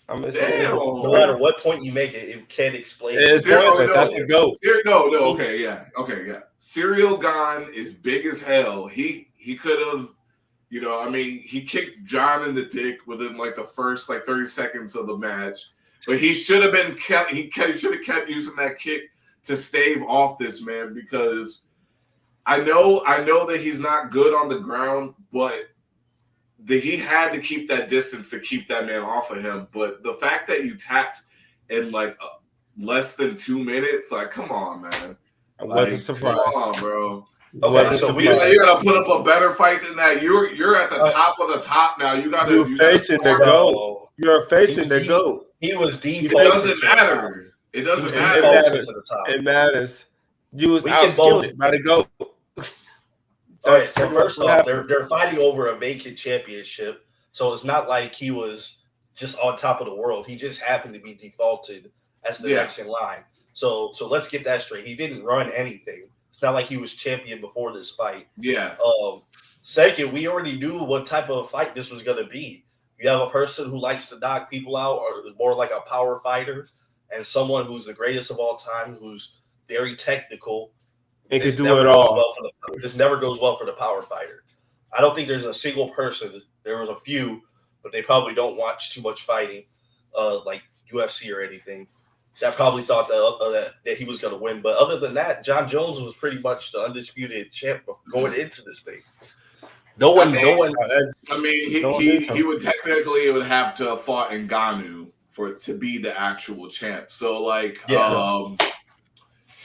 C: I'm saying,
B: no matter what point you make it can't explain.
C: It's pointless. That's the GOAT.
A: Okay, yeah. Cyril Gane is big as hell. He could have, he kicked John in the dick within like the first 30 seconds of the match, but he should have been kept. He should have kept using that kick to stave off this man because I know that he's not good on the ground, but he had to keep that distance to keep that man off of him. But the fact that you tapped in less than 2 minutes, come on, man.
C: It was a surprise.
A: Come on, bro.
B: Okay,
A: so you gotta put up a better fight than that. You're at the top of the top now. You're
C: facing the GOAT. You're facing the GOAT.
B: He was defaulted.
A: It doesn't matter.
C: It matters. You was outskilled by the GOAT.
B: All right, so first off, they're fighting over a vacant championship, so it's not like he was just on top of the world. He just happened to be defaulted as the next in line. So let's get that straight. He didn't run anything. It's not like he was champion before this fight.
A: Yeah.
B: Second, we already knew what type of fight this was going to be. You have a person who likes to knock people out, or is more like a power fighter, and someone who's the greatest of all time, who's very technical.
C: It could do it all.
B: This never goes well for the power fighter. I don't think there's a single person. There was a few, but they probably don't watch too much fighting, like UFC or anything. That probably thought that he was going to win. But other than that, Jon Jones was pretty much the undisputed champ going into this thing. No one.
A: I mean, he would technically have to have fought Ngannou for it to be the actual champ. So like,
B: Yeah.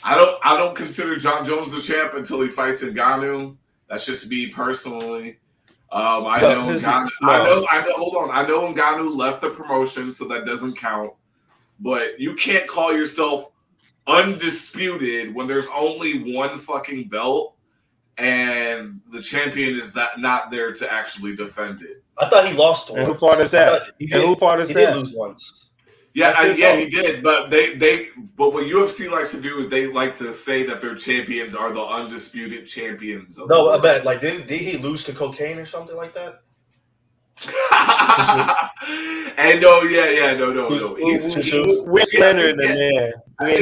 A: I don't consider Jon Jones the champ until he fights Ngannou. That's just me personally. I know Ngannou. Hold on. I know Ngannou left the promotion, so that doesn't count. But you can't call yourself undisputed when there's only one fucking belt and the champion is not there to actually defend it.
B: I thought he lost once.
C: And who fought is that? He did
B: lose once.
A: Yeah, he did. But but what UFC likes to do is they like to say that their champions are the undisputed champions.
B: No, I bet. Like, did he lose to cocaine or something like that?
A: And no.
C: We're slandered the man.
A: I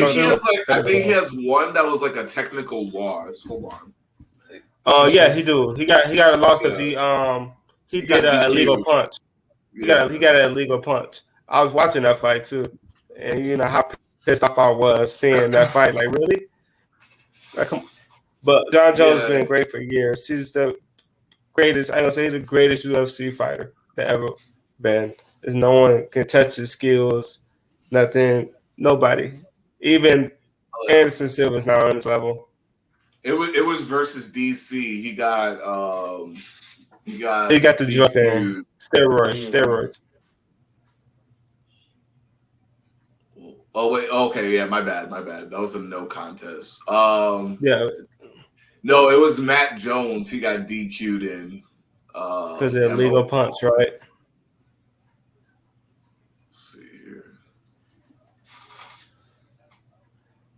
A: think he has one that was like a technical loss. Hold on.
C: Oh yeah, he do. He got a loss because he did an illegal punch. He got an illegal punch. I was watching that fight too, and you know how pissed off I was seeing that fight. Like, really? But Jon Jones has been great for years. He's the greatest. I don't say the greatest UFC fighter that ever been. There's no one can touch his skills. Nothing. Nobody. Even Anderson Silva's not on his level.
A: It was versus DC. He got
C: the drug thing. Steroids.
A: Oh wait, okay, yeah, my bad. That was a no contest.
C: Yeah.
A: No, it was Matt Jones. He got DQ'd in
C: because of illegal punch, right?
A: Let's see here.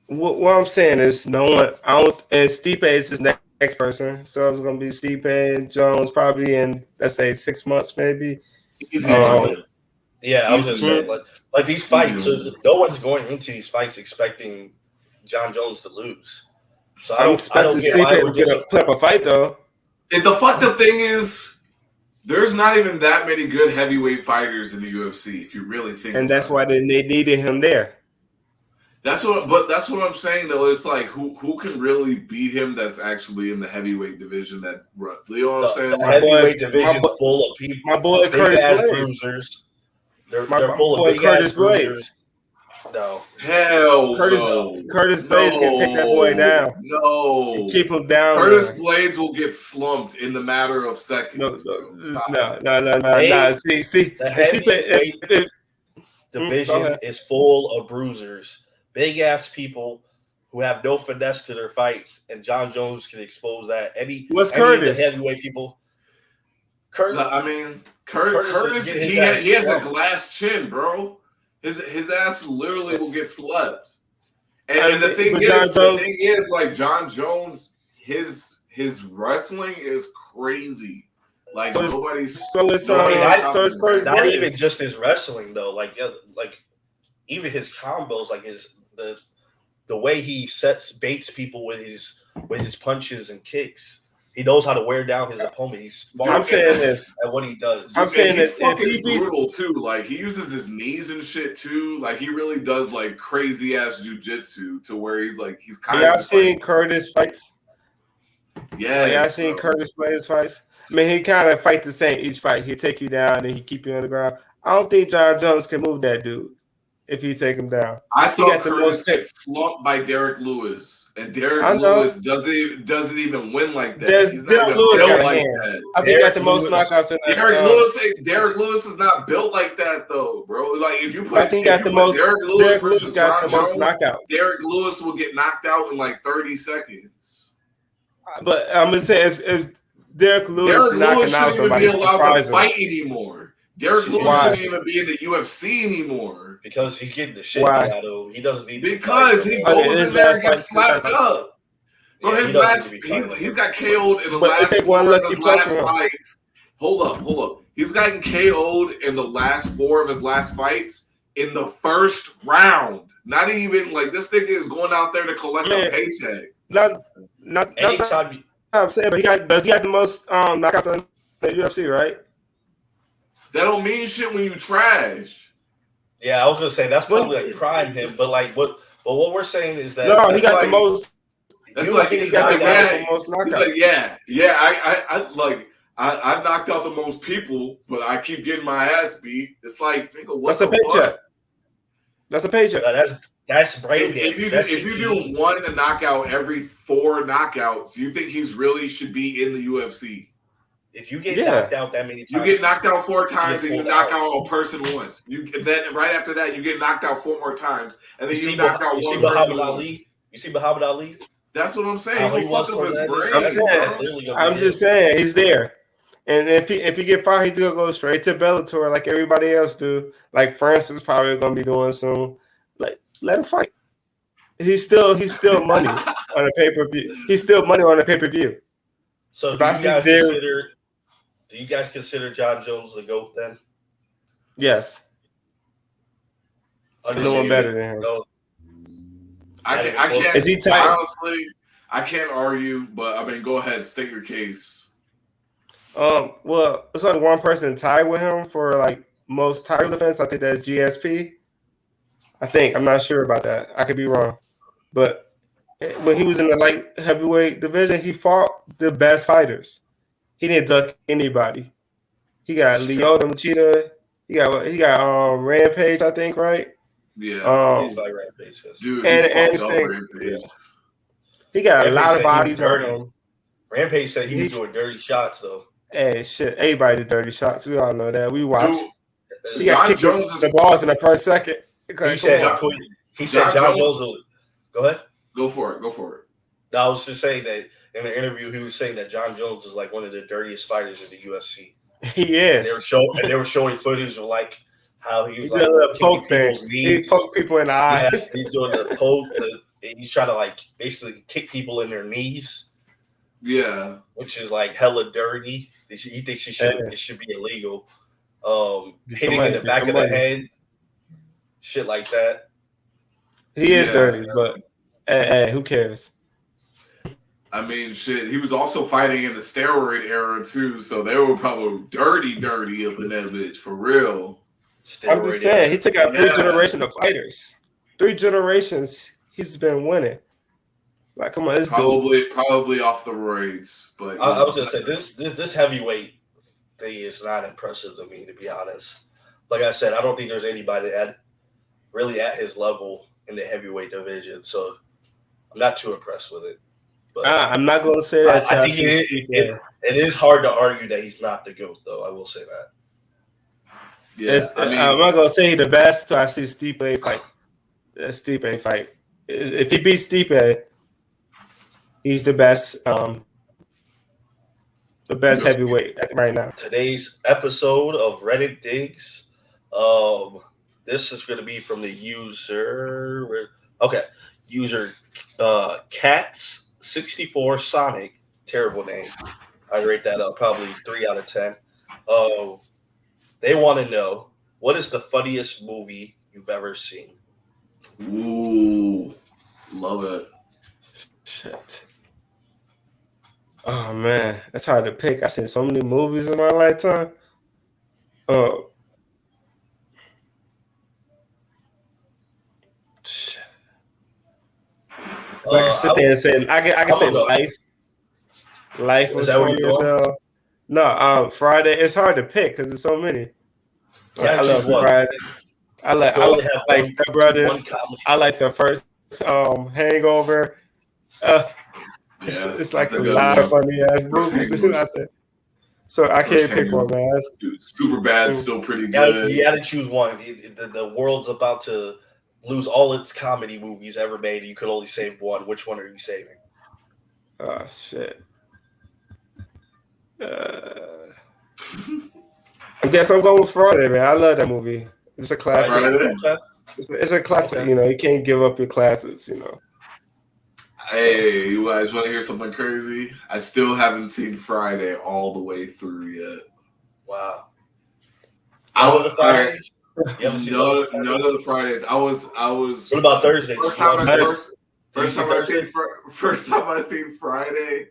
C: What I'm saying is and Stipe is his next person, so it's gonna be Stipe and Jones probably in, let's say, 6 months maybe.
B: Yeah, I was gonna say like these fights. No one's going into these fights expecting Jon Jones to lose. So I don't get why we're
C: gonna put up a fight though.
A: And the fucked up thing is, there's not even that many good heavyweight fighters in the UFC if you really think.
C: And that's why they needed him there.
A: That's what I'm saying though. It's like who can really beat him? That's actually in the heavyweight division. You know what I'm saying?
B: The heavyweight division full of people.
C: My boy Curtis Blades.
B: They're full of big
C: Curtis Blades.
B: No.
A: Hell
C: Curtis Blades can take that boy down.
A: No.
C: And keep him down.
A: Curtis Blades will get slumped in the matter of seconds.
C: No. See,
B: the heavyweight division is full of bruisers. Big ass people who have no finesse to their fights, and Jon Jones can expose that.
C: What's Curtis?
B: Of the heavyweight people.
A: Curtis, he has a glass chin, bro. His ass literally will get slept. And the thing is, like Jon Jones, his wrestling is crazy. Like nobody's.
C: It's crazy.
B: Not even just his wrestling though. Like even his combos, like the way he baits people with his punches and kicks. He knows how to wear down his opponent. He's smart.
C: I'm saying this
B: at what he does.
C: I'm saying
A: he's fucking brutal too. Like he uses his knees and shit too. Like he really does like crazy ass jujitsu to where he's kind of.
C: I've seen Curtis fights.
A: Yeah,
C: I've seen Curtis play his fights. I mean, he kind of fight the same each fight. He'll take you down and he keep you on the ground. I don't think Jon Jones can move that dude if you take him down.
A: I saw Curtis get slumped by Derek Lewis, and Derek Lewis doesn't even win like that. He's not even built like that.
C: I think he got the most knockouts in that.
A: Derek Lewis is not built like that though, bro. Like if you put,
C: Derek Lewis versus Jon Jones,
A: Derek Lewis will get knocked out in like 30 seconds.
C: But I'm gonna say if Derek Lewis
A: shouldn't even be allowed to fight anymore. Derek Lewis shouldn't even be in the UFC anymore.
B: Because he's getting the shit out of him. He doesn't need
A: because he goes in there and gets slapped up. Bro, he's got KO'd in the last four of his last fights. Hold up. He's gotten KO'd in the last 4 of his last fights in the first round. Not even like this nigga is going out there to collect a paycheck.
C: I'm saying, but he got the most knockouts in the UFC, right?
A: That don't mean shit when you trash.
B: Yeah, I was gonna say that's probably like prime him, but like what we're saying is that
C: he got the most. That's like he got the most knockouts.
A: He's like, I knocked out the most people, but I keep getting my ass beat. It's like, nigga, what's
C: the paycheck? That's a paycheck.
B: That's brain damage.
A: If you do one knockout every 4 knockouts, do you think he's really should be in the UFC?
B: If you get knocked out that many times,
A: you get knocked out 4 times and you knock out a person once. Then right after that, you get knocked out 4 more times, and then you knock out one person.
B: You see Muhammad Ali?
A: That's what I'm saying. He fucked up his brain.
C: I'm just saying he's there. And if he get fired, he's gonna go straight to Bellator like everybody else do. Like Francis probably gonna be doing soon. Like let him fight. He's still money on a pay-per-view. He's still money on a pay-per-view.
B: So do you guys consider Jon Jones the GOAT then?
C: Yes. No one better than him.
A: I can't.
C: Is he tight?
A: Honestly, I can't argue, but I mean, go ahead, state your case.
C: Well, there's only one person tied with him for like most title defense. I think that's GSP. I'm not sure about that. I could be wrong, but when he was in the light heavyweight division, he fought the best fighters. He didn't duck anybody. He got Lyoto Machida. He got Rampage, I think, right?
A: Yeah.
B: Rampage, yes.
A: Dude,
C: he got a lot of bodies on him.
B: Rampage said he was doing dirty shots though.
C: Hey, shit! Everybody did dirty shots. We all know that. We watch. He
A: got
C: kicked the balls in the first second.
B: He said Jon Jones. Go ahead.
A: Go for it.
B: No, I was just saying that in the interview, he was saying that Jon Jones is like one of the dirtiest fighters in the UFC.
C: He is.
B: And they were showing footage of like how he was like
C: poke people's knees. He poked people in the eyes.
B: Yeah, he's doing the poke. He's trying to like basically kick people in their knees.
A: Yeah,
B: which is like hella dirty. He thinks it should be illegal. Hitting in the back of the head, shit like that.
C: He is dirty, but hey, who cares?
A: I mean, shit. He was also fighting in the steroid era too, so they were probably dirty up in that bitch for real.
C: I'm just saying, he took out 3 generations of fighters. 3 generations, he's been winning. Like, come on, this
A: probably off the roids, but
B: I was just saying this heavyweight thing is not impressive to me, to be honest. Like I said, I don't think there's anybody really at his level in the heavyweight division, so I'm not too impressed with it. But
C: I'm not going to say that.
B: I think it is hard to argue that he's not the GOAT, though. I will say that.
A: Yeah,
C: I'm not going to say he's the best until I see Stipe fight. Stipe fight. If he beats Stipe, he's the best. The best heavyweight right now.
B: Today's episode of Reddit Digs. This is going to be from the user. Okay, user Cats64 Sonic. Terrible name. I'd rate that up probably 3 out of 10. They want to know, what is the funniest movie you've ever seen?
A: Ooh, love it.
C: Shit. Oh man, that's hard to pick. I've seen so many movies in my lifetime. Shit. I can sit there and say I can say Life. Life was funny as hell. No, Friday. It's hard to pick because there's so many. I love Friday. I like Step Brothers. I like the first Hangover. It's like a lot of funny ass movies out there. So I can't pick one, man.
A: Dude, Superbad's still pretty good.
B: You got to choose one. The world's about to lose all its comedy movies ever made. You could only save one. Which one are you saving?
C: Oh shit. I guess I'm going with Friday, man. I love that movie. It's a classic. It's a classic. Okay. You know, you can't give up your classics. You know.
A: Hey, you guys want to hear something crazy? I still haven't seen Friday all the way through yet.
B: Wow.
A: None of the Fridays. I was.
B: What about Thursday?
A: First time I seen Friday,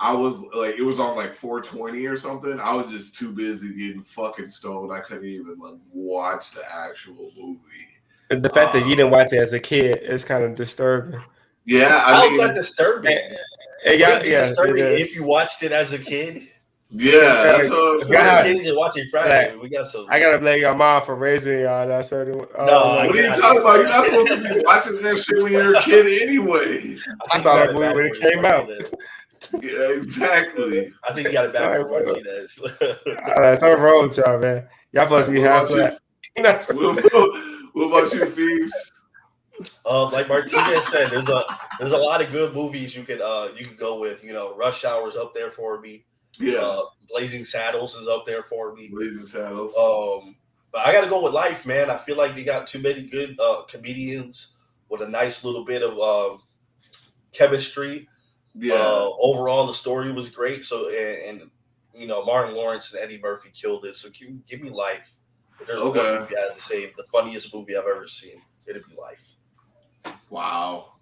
A: I was like, it was on like 420 or something. I was just too busy getting fucking stoned. I couldn't even like watch the actual movie.
C: And the fact that you didn't watch it as a kid is kind of disturbing.
A: Yeah,
B: How's that disturbing?
C: Yeah,
B: disturbing if you watched it as a kid.
A: Yeah, that's what I'm
B: So we're
C: God.
A: saying.
B: kids and watching Friday. We got some.
C: I gotta blame your mom for raising y'all. That's what.
B: No,
A: What are you talking about? You're not supposed to be watching that shit when you're a kid anyway.
C: I saw that movie when it came out.
A: Yeah, exactly.
B: I think you got it back from Martinez.
C: Something wrong with y'all, man. Y'all supposed to be half black.
A: What about you, Thieves?
B: Like Martinez said, there's a lot of good movies you can go with. You know, Rush Hour's up there for me.
A: Yeah,
B: Blazing Saddles is up there for me.
A: Blazing Saddles.
B: But I got to go with Life, man. I feel like they got too many good comedians with a nice little bit of chemistry.
A: Yeah.
B: Overall, the story was great. So and you know, Martin Lawrence and Eddie Murphy killed it. So give me Life. If there's one movie I had to say, the funniest movie I've ever seen, it'd be Life.
A: Wow.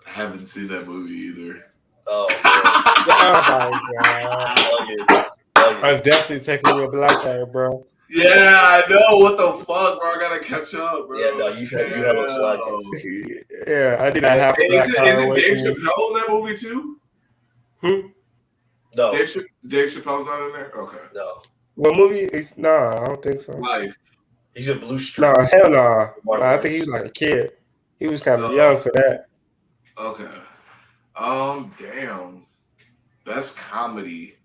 A: I haven't seen that movie either.
B: Oh,
C: my God. I'm definitely taking you a black guy, bro.
A: Yeah, I know. What the fuck, bro? I gotta catch up, bro.
B: Yeah, no, you have a slug.
C: Yeah, I did not have
A: Is it Dave Chappelle in that movie too?
B: No.
A: Dave Chappelle's not in there? Okay.
B: No.
C: What movie? No, I don't think so.
A: Life.
B: He's a Blue Street.
C: No, hell no. I think he was like a kid. He was kind of young for that.
A: Okay. Damn. Best comedy.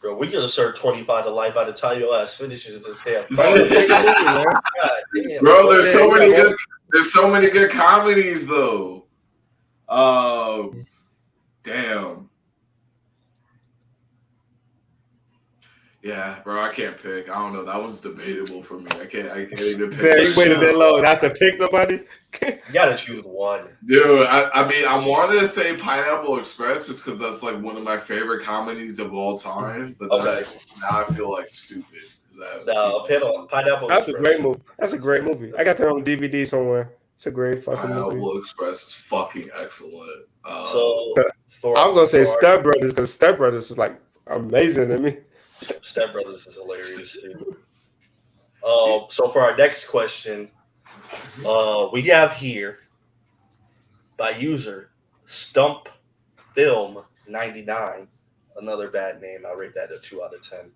B: Bro, we're gonna serve 25 to life by the time your ass finishes this damn.
A: Bro, there's so many good comedies though. Damn. Yeah, bro, I can't pick. I don't know. That one's debatable for me. I can't even pick.
C: Damn, you waited that long not to pick nobody?
B: You gotta choose one.
A: Dude, I mean, I wanted to say Pineapple Express just because that's like one of my favorite comedies of all time. But now I feel like stupid.
B: No, Pineapple
C: That's Express. A great movie. That's a great movie. I got that on DVD somewhere. It's a great fucking movie.
A: Pineapple Express is fucking excellent.
C: I was gonna say Step Brothers because Step Brothers is like amazing to me.
B: Step Brothers is hilarious too. So for our next question, we have here by user Stump Film 99. Another bad name. I rate that a 2 out of 10.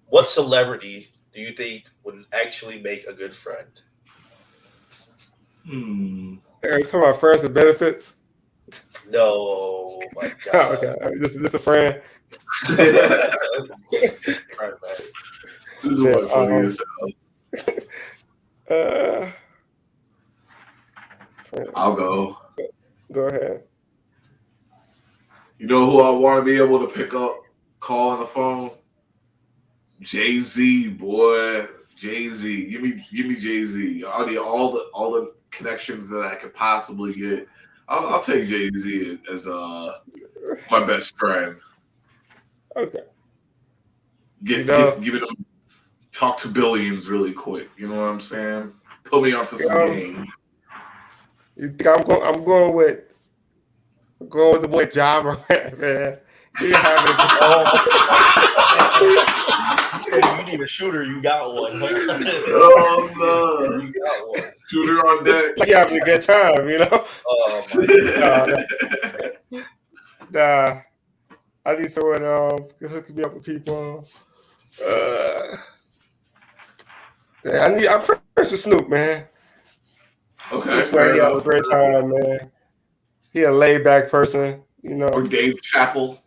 B: What celebrity do you think would actually make a good friend?
C: Are you talking about friends with benefits?
B: No, my God.
C: Okay, this a friend.
A: This is what funny as hell. I'll go.
C: Go ahead.
A: You know who I want to be able to pick up, call on the phone? Jay-Z, boy. Jay-Z. Give me Jay-Z. I need all the connections that I could possibly get. I'll take Jay-Z as my best friend.
C: Okay.
A: Give it them talk to billions really quick. You know what I'm saying? Put me onto some game.
C: You think I'm going with the boy Ja Morant, man.
B: You need a shooter, you got one.
A: Oh no. You got one. Shooter on deck.
C: You having a good time, you know?
B: Oh
C: my God. I need someone hook me up with people. I'm friends with Snoop, man.
A: Okay.
C: Seems like he had a great time, man. He a laid back person, you know.
A: Or Dave Chappelle.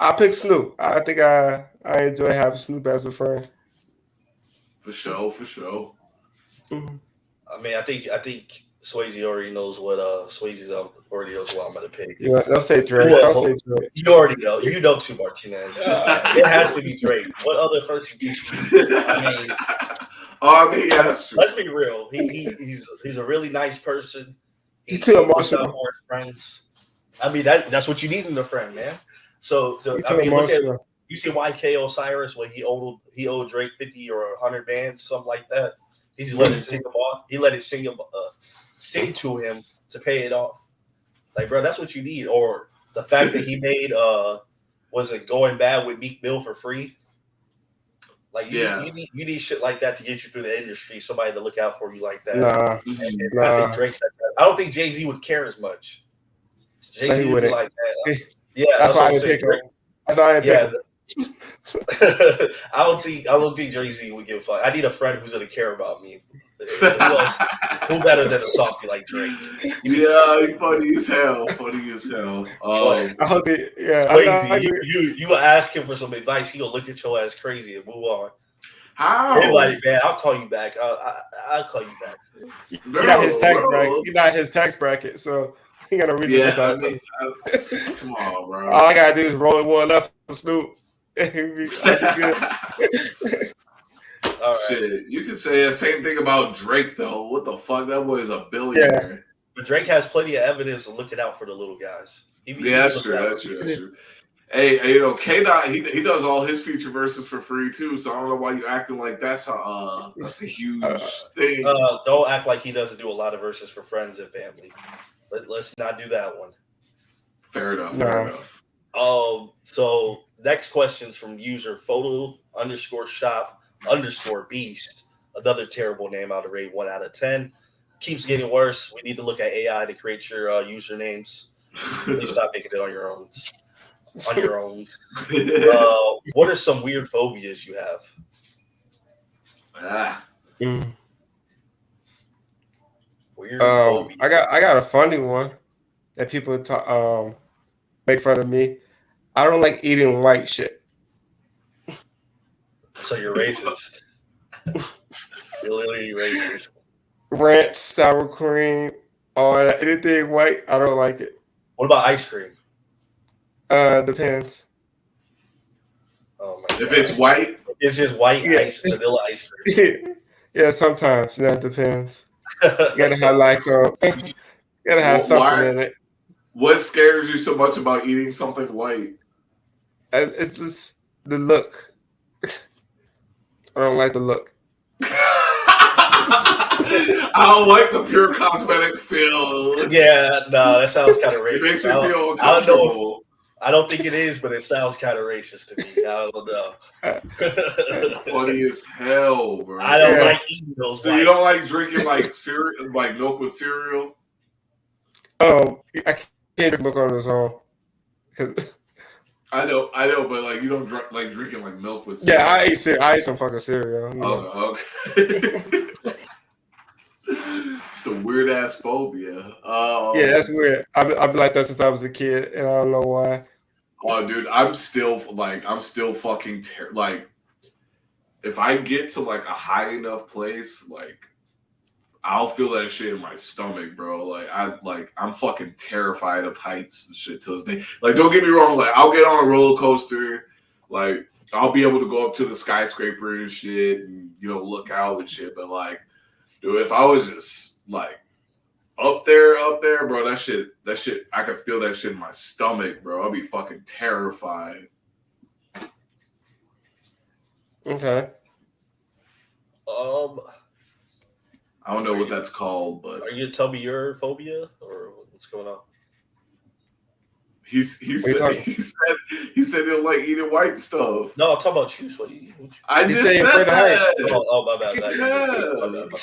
C: I pick Snoop. I think I enjoy having Snoop as a friend.
A: For sure.
C: Mm-hmm.
B: I mean, I think Swayze already knows what Swayze already knows what I'm gonna pick.
C: Yeah, don't say Drake. Don't say Drake.
B: You already know. You know too, Martinez. It has to be Drake. What other person do you choose? I mean,
A: yeah, that's true.
B: Let's be real. He's a really nice person.
C: He's too emotional.
B: Friends. I mean, that's what you need in a friend, man. So I mean, you see YK Osiris when he owed Drake 50 or 100 bands, something like that. He just let it sing him off. He let it sing to him to pay it off. Like, bro, that's what you need. Or the fact that he made was it going bad with Meek Mill for free? Like
A: Yeah.
B: you need shit like that to get you through the industry. Somebody to look out for you like that.
C: Nah,
B: And I think Drake said that. I don't think Jay-Z would care as much. Jay-Z would be like that. Yeah,
C: that's why I
B: what
C: didn't
B: I'm saying.
C: pick him. That's why I didn't pick him.
B: I don't think Jay-Z would give a fuck. I need a friend who's gonna care about me. Who better than a softie like Drake?
A: Yeah, he funny as hell. Funny as hell.
C: I hope
B: Crazy. You ask him for some advice, he gonna look at your ass crazy and move on.
A: How?
B: He's like, man, I'll call you back. I'll call you back.
C: You're not his tax bracket. You're not his tax bracket, so he got a reason to talk to me.
A: Come on, bro.
C: All I gotta do is roll one up for Snoop.
B: All right.
A: Shit, you can say the same thing about Drake, though. What the fuck? That boy is a billionaire.
C: Yeah.
B: But Drake has plenty of evidence of looking out for the little guys.
A: That's true. Hey, you know, K-Dot, he does all his feature verses for free too. So I don't know why you acting like that's a huge thing.
B: Don't act like he doesn't do a lot of verses for friends and family. Let's not do that one.
A: Fair enough.
B: So next question's from user photo_shop_beast. Another terrible name. I'll rate 1 out of 10. Keeps getting worse. We need to look at AI to create your usernames. Please stop making it on your own. What are some weird phobias you have? Weird phobia.
C: I got a funny one that people make fun of me. I don't like eating white shit.
B: So you're racist. You're literally racist.
C: Ranch, sour cream, all that. Anything white, I don't like it.
B: What about ice cream?
C: Depends.
B: Oh my God.
A: If it's white,
B: it's just white vanilla ice cream.
C: Yeah, sometimes. That depends. You gotta have like some. You gotta have something in it.
A: What scares you so much about eating something white?
C: It's just the look. I don't like the look.
A: I don't like the pure cosmetic feel.
B: Yeah, no, that sounds kind of racist.
A: It makes me feel uncomfortable.
B: I don't think it is, but it sounds kind of racist to me. I don't know.
A: Funny as hell, bro.
B: I don't like eating those.
A: So you don't like drinking like cereal, like milk with cereal?
C: Oh, I can't drink milk on its own.
A: I know, but like you don't like drinking like milk with cereal.
C: Yeah, I ate some fucking cereal. You know?
A: Okay. It's a weird ass phobia.
C: Yeah, that's weird. I've been like that since I was a kid, and I don't know why.
A: Oh, dude, I'm still fucking like, if I get to like a high enough place, like, I'll feel that shit in my stomach, bro. Like, I'm fucking terrified of heights and shit to this day. Like, don't get me wrong. Like, I'll get on a roller coaster. Like, I'll be able to go up to the skyscraper and shit, and look out and shit. But like, dude, if I was just like up there, bro, that shit, I could feel that shit in my stomach, bro. I'd be fucking terrified.
C: Okay.
A: I don't know what that's called, but
B: are you gonna tell me your phobia or what's going on?
A: He said he don't like eating white stuff.
B: No, I'm talking about you.
A: I just said that.
B: Oh, my bad. My bad.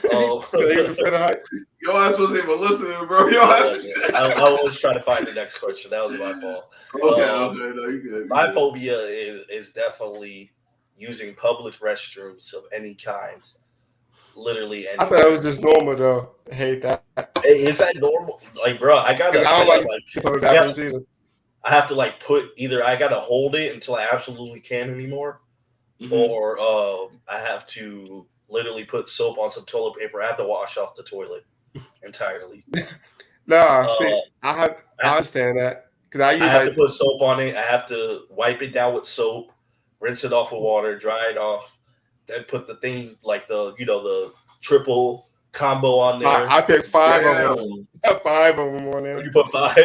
C: So he's afraid of heights.
A: Yo, I wasn't even listening, bro.
B: I was trying to find the next question. That was my fault.
A: Okay, no, you good.
B: My phobia is definitely using public restrooms of any kind. Literally any.
C: I thought it was just normal though. I hate that.
B: Is that normal? Like, bro, I don't like public bathrooms either. I have to like I gotta hold it until I absolutely can't anymore, or I have to literally put soap on some toilet paper. I have to wash off the toilet entirely.
C: I understand that because I
B: have to put soap on it. I have to wipe it down with soap, rinse it off with water, dry it off, then put the things like the triple combo on there.
C: I picked 5 of them. 5 of them on there.
B: You put 5,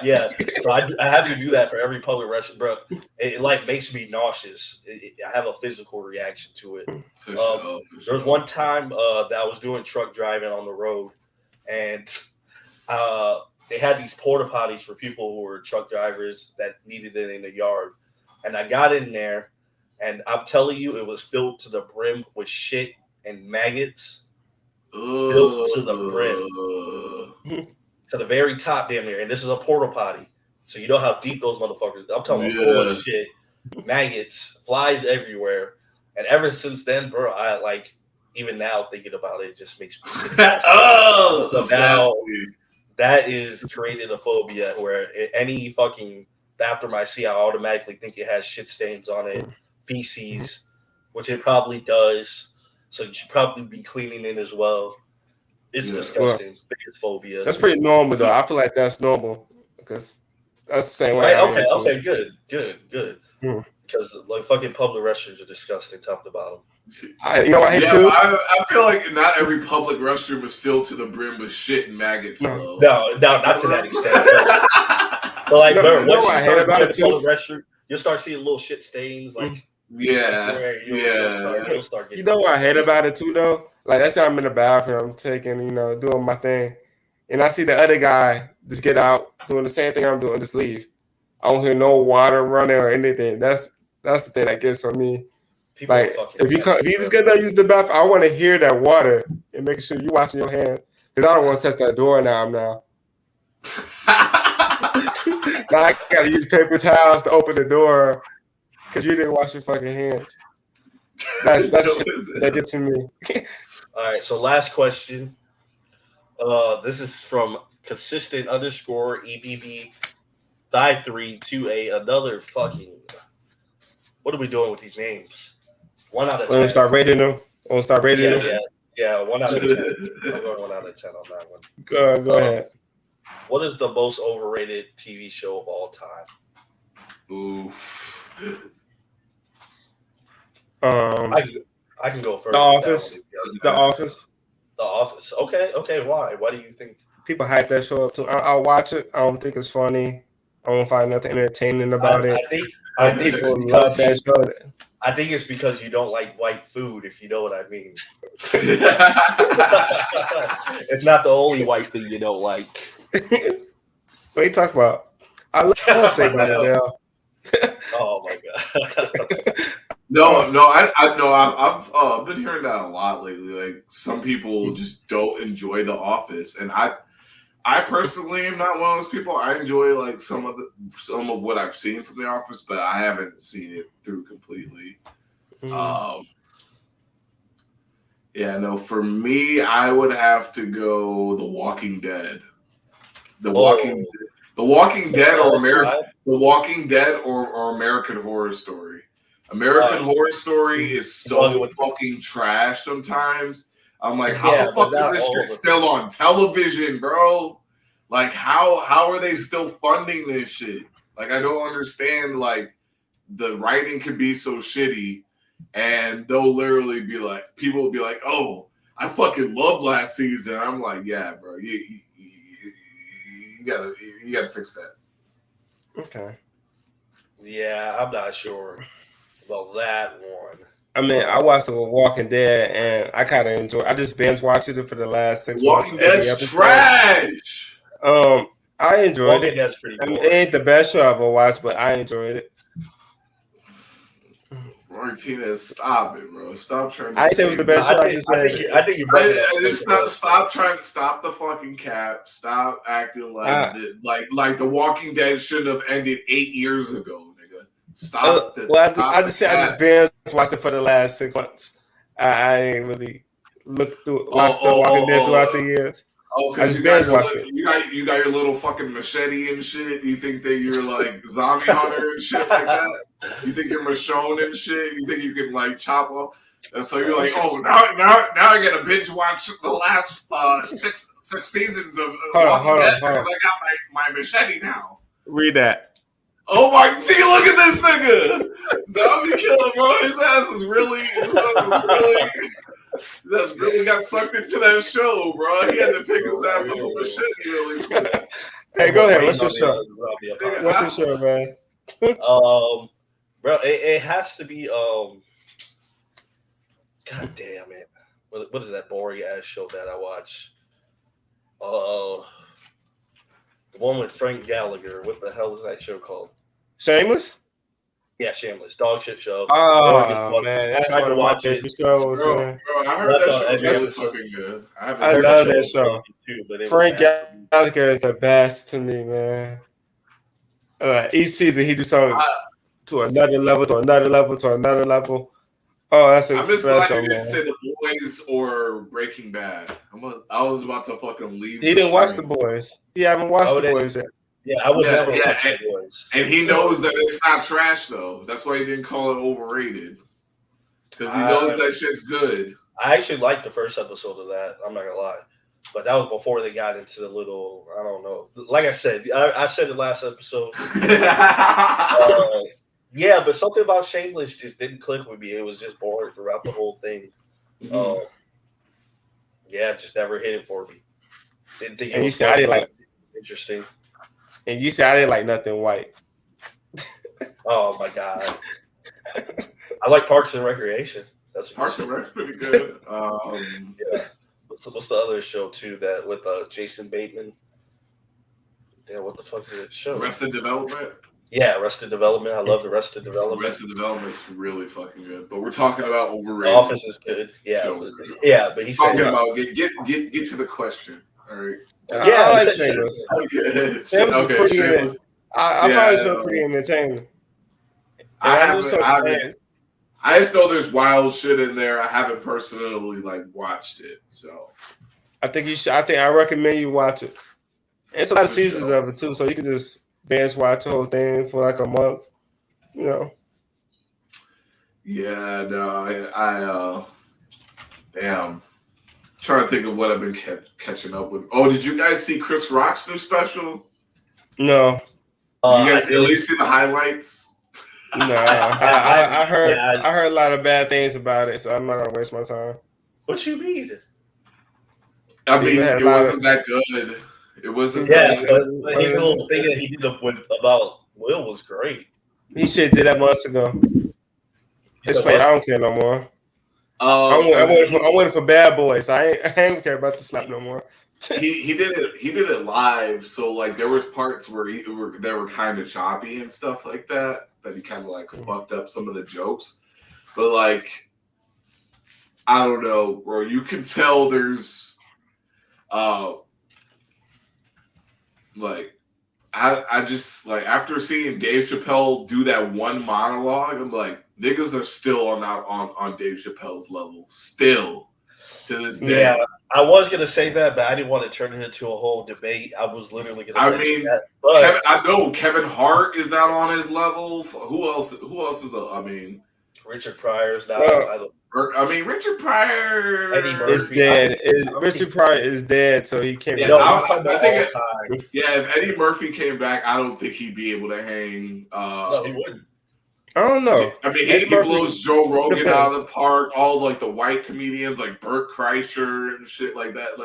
B: yeah. So I have to do that for every public restroom, bro. It like makes me nauseous. I have a physical reaction to it. There was one time that I was doing truck driving on the road, and they had these porta potties for people who were truck drivers that needed it in the yard. And I got in there, and I'm telling you, it was filled to the brim with shit and maggots. Filled to the brim. To the very top, damn near. And this is a porta potty. So you know how deep those motherfuckers are. I'm talking about full of shit, maggots, flies everywhere. And ever since then, bro, I like, even now thinking about it just makes me sick. So now that is created a phobia where any fucking bathroom I see, I automatically think it has shit stains on it, feces, which it probably does. So you should probably be cleaning it as well. It's disgusting. Biggest phobia.
C: That's pretty normal, though. I feel like that's normal because that's the same way.
B: Right? Okay, good. Because like fucking public restrooms are disgusting, top to bottom.
C: I hate too.
A: I feel like not every public restroom is filled to the brim with shit and maggots.
B: No, not to that extent. But like, once you start going to public restroom, you'll start seeing little shit stains. Like, you'll start getting.
C: You know what I hate about it too, though? Like, let's say I'm in the bathroom, I'm taking, doing my thing, and I see the other guy just get out doing the same thing I'm doing, just leave. I don't hear no water running or anything. That's the thing that gets on me. People like, if you just get done using the bathroom, I want to hear that water and make sure you're washing your hands because I don't want to touch that door now. Now I gotta use paper towels to open the door because you didn't wash your fucking hands. That's that gets to me.
B: All right, so last question. This is from consistent _EBB 532A. Another fucking. What are we doing with these names? 1 out of 10.
C: Want to start rating them?
B: Yeah, 1 out of 10. I'm going 1 out of 10 on that one.
C: Go ahead.
B: What is the most overrated TV show of all time?
A: Oof.
B: I can go first.
C: The Office.
B: Okay. Why? Why do you think
C: people hype that show up too? I'll watch it. I don't think it's funny. I don't find nothing entertaining about it.
B: I think
C: people love that show.
B: I think it's because you don't like white food, if you know what I mean. It's not the only white thing you don't like.
C: What are you talking about? I love Saved by the Bell.
B: Oh my god.
A: I've been hearing that a lot lately. Like some people just don't enjoy The Office, and I personally am not one of those people. I enjoy like some of what I've seen from The Office, but I haven't seen it through completely. For me, I would have to go The Walking Dead. The Walking Dead or American Horror Story. American Horror Story is so fucking trash sometimes. I'm like, how the fuck is this shit still on television, bro? Like, how are they still funding this shit? Like, I don't understand. Like, the writing could be so shitty, and they'll literally be like, people will be like, "Oh, I fucking love last season." I'm like, yeah, bro, you gotta fix that.
C: Okay.
B: Yeah, I'm not sure about that one.
C: I mean, I watched The Walking Dead, and I kind of enjoy. I just binge watched it for the last 6 months.
A: Walking Dead's trash.
C: I enjoyed it. It ain't the best show I've ever watched, but I enjoyed it.
A: Martinez, stop it, bro. Stop trying to.
C: I said it was the best show.
B: I think you're
A: Stop the fucking cap. Stop acting like The Walking Dead shouldn't have ended 8 years ago, nigga. Stop.
C: I just binge watched it for the last 6 months. I ain't really looked through watched The Walking Dead throughout the years.
A: Oh, because you got your little fucking machete and shit. You think that you're like zombie hunter and shit like that? You think you're Michonne and shit? You think you can like chop off? And so you're like, oh, now I gotta binge watch the last six seasons of Walking Dead because I got my machete now.
C: Read that.
A: Oh my! See, look at this nigga, zombie killer, bro. His ass is really got sucked into that show, bro. He had to pick his ass up a machete really quick.
C: Hey, go ahead. What's your show? What's your show, man?
B: Bro, it has to be. God damn it! What is that boring ass show that I watch? The one with Frank Gallagher. What the hell is that show called?
C: Shameless.
B: Yeah, Shameless. Dog shit show.
C: Oh man, that's
B: Tried
C: one
B: to
C: of my
B: watch it.
C: favorite shows,
A: Bro,
C: man.
A: I heard
B: That's
A: that
B: on
A: show's
B: every
A: really
B: episode.
A: fucking good.
C: I
B: Heard
C: love
B: the
C: that
B: was
C: show.
B: really good too, but it
C: Frank
B: was bad.
C: Gallagher is the best to me, man. Each season he do something to another level, to another level, to another level. Oh, that's a
A: I'm just
C: best
A: glad
C: show,
A: you didn't
C: man.
A: say The Boys or Breaking Bad. I was about to fucking leave.
C: He didn't watch The Boys. He haven't watched The Boys yet.
B: Yeah, I would never watch The Boys.
A: And he knows that it's not trash though. That's why he didn't call it overrated. Because he knows that shit's good.
B: I actually liked the first episode of that. I'm not gonna lie, but that was before they got into the little. I don't know. Like I said, I said it last episode. Yeah, but something about Shameless just didn't click with me. It was just boring throughout the whole thing.
A: Mhm.
B: Yeah, just never hit it for me. Didn't think
C: And
B: it
C: you
B: was
C: said I didn't like.
B: interesting.
C: And you said I didn't like nothing white.
B: Oh my god, I like Parks and Recreation. That's
A: Parks and Rec's pretty good.
B: Yeah. What's the other show too that with Jason Bateman? Yeah, what the fuck is that show?
A: Arrested Development.
B: Yeah, Arrested Development. I love Arrested Development.
A: Arrested Development's really fucking good. But we're talking about overrated.
B: The Office is good. Yeah, but he's
A: talking about get to the question. All right.
C: Yeah, I like Shameless.
A: Okay.
C: Shameless is pretty good. I find it so pretty entertaining.
A: I just know there's wild shit in there. I haven't personally watched it, so
C: I think you should. I recommend you watch it. It's a lot of seasons of it too, so you can just binge watch the whole thing for like a month. You know.
A: Yeah, no, I damn. Trying to think of what I've been catching up with. Oh, did you guys see Chris Rock's new special?
C: No.
A: Did you guys at least see the highlights?
C: No, I heard a lot of bad things about it, so I'm not gonna waste my time.
B: What you mean?
A: I mean, it wasn't that good. It wasn't.
B: Yeah, but his little thing that he did about Will was great.
C: He should have did that months ago. Explain. I don't care no more. I'm waiting for Bad Boys. I ain't care about the slap no more.
A: he did it live, so like there was parts where they were kind of choppy and stuff like that he kind of fucked up some of the jokes, but like I don't know, bro. You can tell there's I just after seeing Dave Chappelle do that one monologue, I'm like, niggas are still on Dave Chappelle's level, still to this day. Yeah,
B: I was gonna say that, but I didn't want to turn it into a whole debate. I was literally gonna.
A: I mean, that, but I know Kevin Hart is not on his level. Who else is?
B: Richard Pryor's not.
A: Richard Pryor
C: is dead. Richard Pryor is dead, so he can't.
A: Yeah, I think if Eddie Murphy came back, I don't think he'd be able to hang.
B: No, he wouldn't.
C: I don't know.
A: I mean, he blows Joe Rogan out of the park. All the white comedians like Bert Kreischer and shit like that.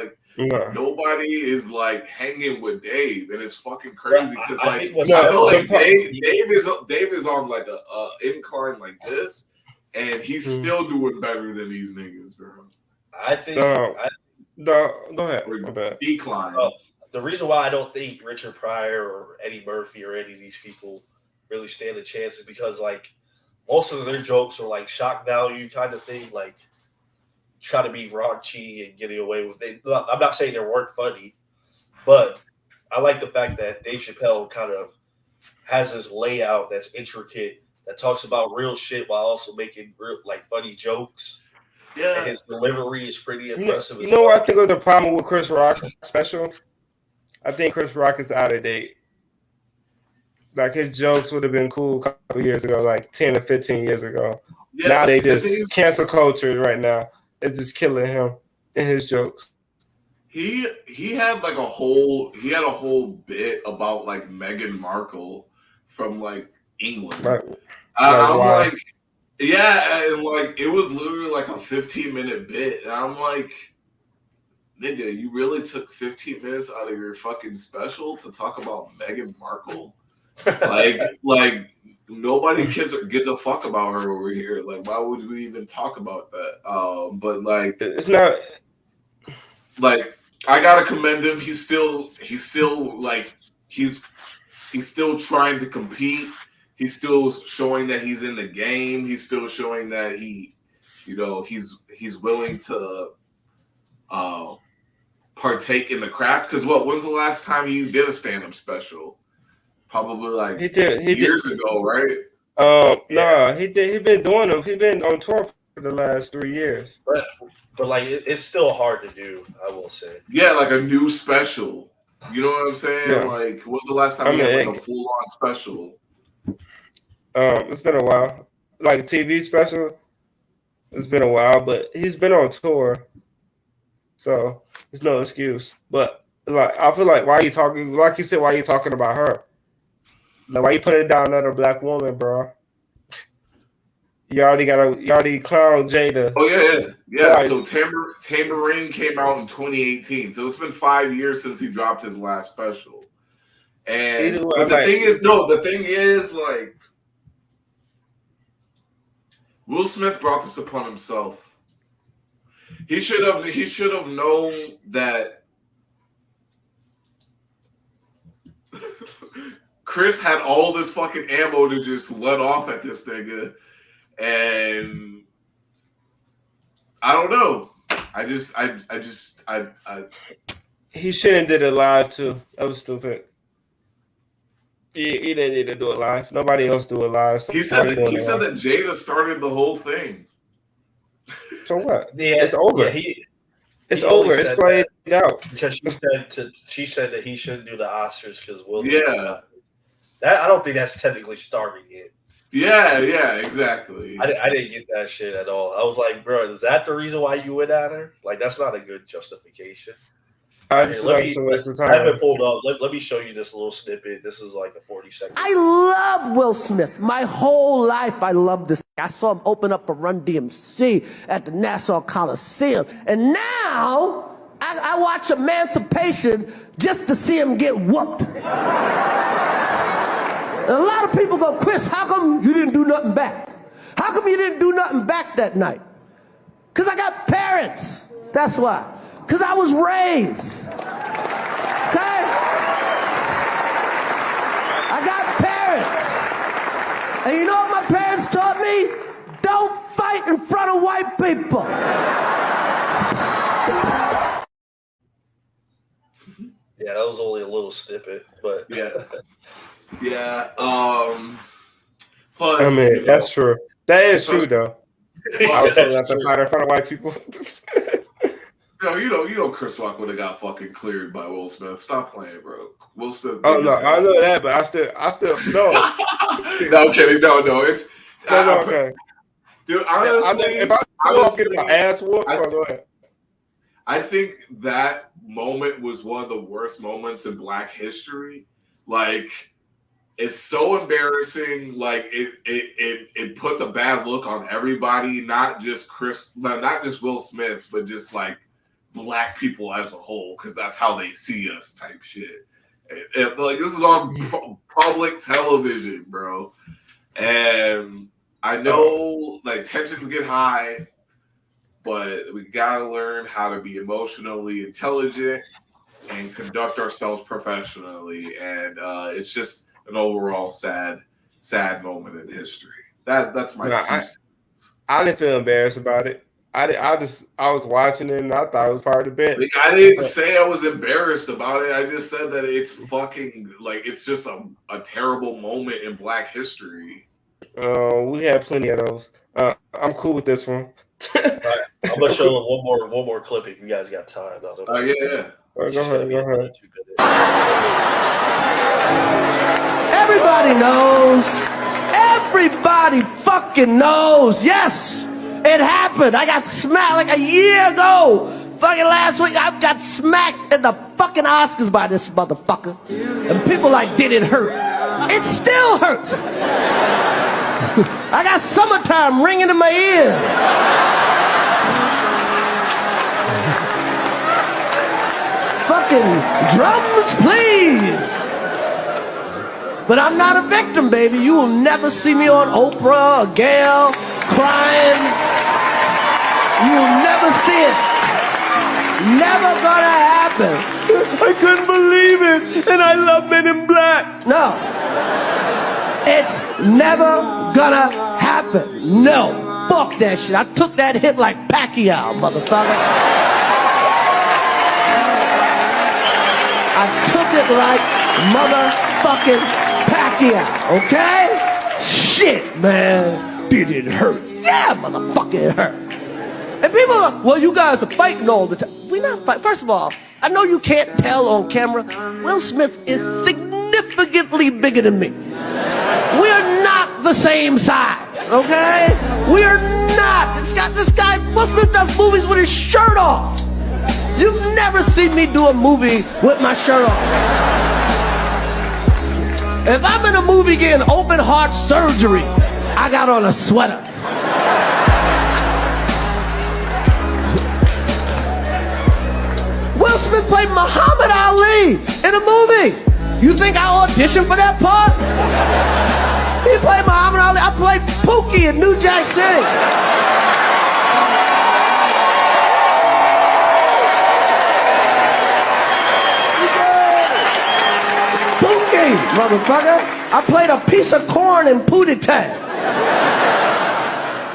A: Nobody is hanging with Dave, and it's fucking crazy because Dave is on a incline like this, and he's still doing better than these niggas, bro.
B: I think.
C: Go ahead.
A: Decline.
B: The reason why I don't think Richard Pryor or Eddie Murphy or any of these people really stand a chance is because most of their jokes are shock value kind of thing, try to be raunchy and getting away with it. I'm not saying they weren't funny, but I like the fact that Dave Chappelle kind of has this layout that's intricate, that talks about real shit while also making real funny jokes. Yeah, and his delivery is pretty impressive.
C: You know what I think was the problem with Chris Rock's special? I think Chris Rock is out of date. His jokes would have been cool a couple years ago, 10 or 15 years ago. Yeah, now they just cancel culture right now. It's just killing him and his jokes.
A: He had a whole bit about Meghan Markle from England. Right. I'm yeah, and it was literally a 15-minute bit, and I'm like, nigga, you really took 15 minutes out of your fucking special to talk about Meghan Markle? Nobody gives a fuck about her over here. Why would we even talk about that? But
C: it's not
A: I gotta commend him. He's still he's still trying to compete. He's still showing that he's in the game. He's still showing that he's willing to partake in the craft. Because when's the last time you did a stand-up special? Probably like years ago, right?
C: No, he did. He been doing them. He been on tour for the last 3 years.
B: But like it's still hard to do, I will say.
A: Yeah, like a new special. You know what I'm saying?
C: Yeah.
A: Like, when's the last time you had like a full-on special?
C: It's been a while. Like a TV special, it's been a while, but he's been on tour, so there's no excuse. But like, I feel like why are you talking? Like you said, why are you talking about her? Like, why you putting down another black woman, bro? You already clowned Jada.
A: Oh yeah.
C: Twice.
A: So Tambourine came out in 2018. So it's been 5 years since he dropped his last special. And the thing is, like, Will Smith brought this upon himself. He should have known that Chris had all this fucking ammo to just let off at this nigga. And I don't know.
C: He shouldn't did it live too. That was stupid. He didn't need to do it live. Nobody else do it live.
A: He said that Jada started the whole thing.
C: So what?
B: Yeah,
C: it's over.
B: Yeah,
C: it's over. It's played out.
B: Because she said that he shouldn't do the Oscars because Will.
A: Yeah.
B: That I don't think that's technically starting yet.
A: Yeah, exactly.
B: I didn't get that shit at all. I was like, bro, is that the reason why you went at her? Like, that's not a good justification.
C: I haven't
B: pulled up. Let me show you this little snippet. This is like a 40-second.
D: I love Will Smith. My whole life, I love this. I saw him open up for Run DMC at the Nassau Coliseum. And now I watch Emancipation just to see him get whooped. And a lot of people go, Chris, how come you didn't do nothing back? How come you didn't do nothing back that night? Because I got parents. That's why. Because I was raised. Okay? I got parents. And you know what my parents taught me? Don't fight in front of white people.
B: Yeah, that was only a little snippet, but
A: yeah. Plus,
C: I mean, that's true. That is true, though. I was told not to fight in front of white people.
A: You know, Chris Rock would have got fucking cleared by Will Smith. Stop playing, bro. Will Smith.
C: Oh no, I know that, but I still no.
A: No, I'm kidding. No, it's
C: okay.
A: Dude, honestly,
C: if I get my ass whooped, go ahead.
A: I think that moment was one of the worst moments in Black history. Like, it's so embarrassing. Like, it puts a bad look on everybody, not just Will Smith, but just like Black people as a whole, because that's how they see us, type shit. And like, this is on public television, bro. And I know like tensions get high, but we gotta learn how to be emotionally intelligent and conduct ourselves professionally. And it's just an overall sad moment in history. That's my 2 cents.
C: I didn't feel embarrassed about it. I was watching it and I thought it was part of the bit.
A: Like, I didn't say I was embarrassed about it. I just said that it's fucking like it's just a terrible moment in Black history.
C: We had plenty of those. I'm cool with this one.
B: Right, I'm gonna show one more clip if you guys got time.
A: Yeah.
C: Go ahead.
D: Everybody knows. Everybody fucking knows. Yes, it happened. I got smacked like a year ago. Fucking last week, I got smacked in the fucking Oscars by this motherfucker. And people like, did it hurt? It still hurts. I got Summertime ringing in my ear. Fucking drums, please. But I'm not a victim, baby. You will never see me on Oprah or Gayle crying. You will never see it. Never gonna happen. I couldn't believe it, and I love Men in Black. No. It's never gonna happen. No. Fuck that shit. I took that hit like Pacquiao, motherfucker. I took it like motherfucking Pacquiao, okay? Shit, man. Did it hurt? Yeah, motherfucker, it hurt. And people are, well, you guys are fighting all the time. We're not fighting. First of all, I know you can't tell on camera. Will Smith is significantly bigger than me. We are not the same size, okay? We are not. This guy, Will Smith does movies with his shirt off. You've never seen me do a movie with my shirt off. If I'm in a movie getting open heart surgery, I got on a sweater. Will Smith played Muhammad Ali in a movie. You think I auditioned for that part? He played Muhammad Ali. I played Pookie in New Jack City. Motherfucker, I played a piece of corn in Pootie Tang.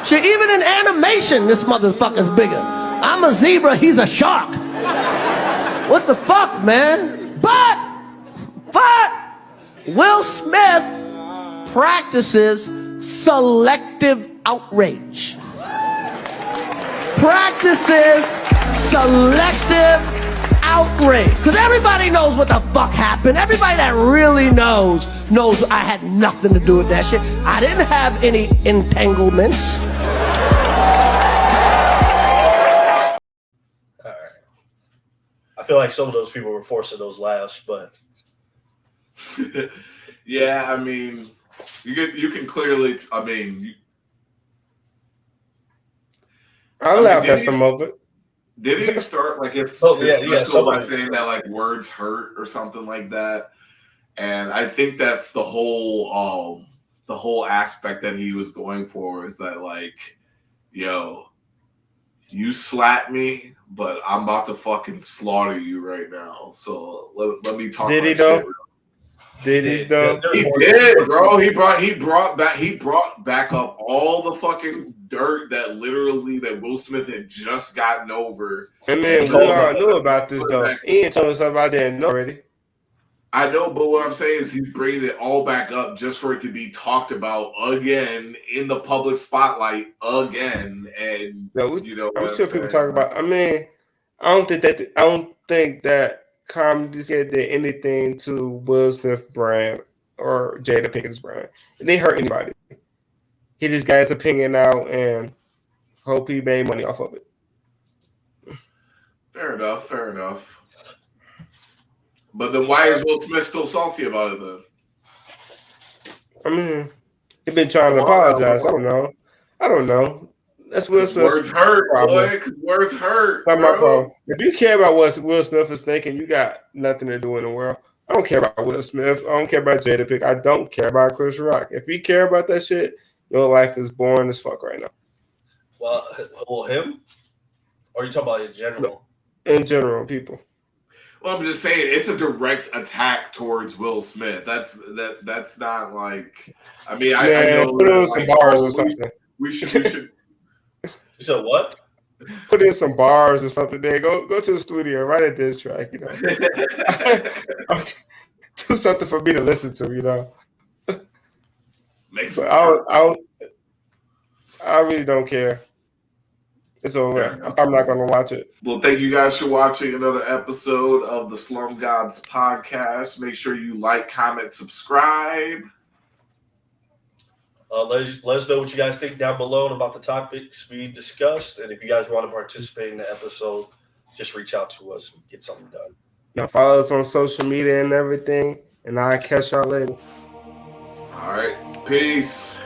D: Shit, even in animation, this motherfucker's bigger. I'm a zebra, he's a shark. What the fuck, man? But Will Smith practices selective outrage. Practices selective outrage. Because everybody knows what the fuck happened. Everybody that really knows I had nothing to do with that shit. I didn't have any entanglements.
B: All right. I feel like some of those people were forcing those laughs, but
A: yeah, I mean, you can clearly.
C: I laughed at some of it.
A: Did he start like his
B: special
A: by saying that like words hurt or something like that? And I think that's the whole aspect that he was going for is that like, yo, you slapped me, but I'm about to fucking slaughter you right now. So let me talk.
C: Did he though? Did he though?
A: He did, bro. He brought back up all the fucking dirt that Will Smith had just gotten over.
C: And then we all knew about this though. He ain't told us something I didn't know already.
A: I know, but what I'm saying is he's bringing it all back up just for it to be talked about again in the public spotlight again. And
C: I'm sure people talk about. I mean, I don't think that comedy did anything to Will Smith brand or Jada Pinkett's brand. It didn't hurt anybody. He just got his opinion out and hope he made money off of it.
A: Fair enough. But then why is Will Smith still salty about it then?
C: I mean, he's been trying to apologize. I don't know. That's Will Smith's
A: words hurt, boy. Because words hurt.
C: Not my problem. If you care about what Will Smith is thinking, you got nothing to do in the world. I don't care about Will Smith. I don't care about Jada Pinkett. I don't care about Chris Rock. If you care about that shit, your life is boring as fuck right now.
B: Well, him? Or are you talking about in general?
C: In general, people.
A: Well, I'm just saying it's a direct attack towards Will Smith. That's not like. I mean, I know
C: put on some bars or something.
A: We should.
B: You said what?
C: Put in some bars or something. There, go to the studio, write a diss track. Do something for me to listen to.
A: Makes
C: I really don't care. It's over. I'm not going to watch it.
A: Well, thank you guys for watching another episode of the Slum Gods podcast. Make sure you like, comment, subscribe.
B: Let us know what you guys think down below about the topics we discussed. And if you guys want to participate in the episode, just reach out to us and get something done.
C: Y'all follow us on social media and everything. And I'll catch y'all later.
A: All right. Peace.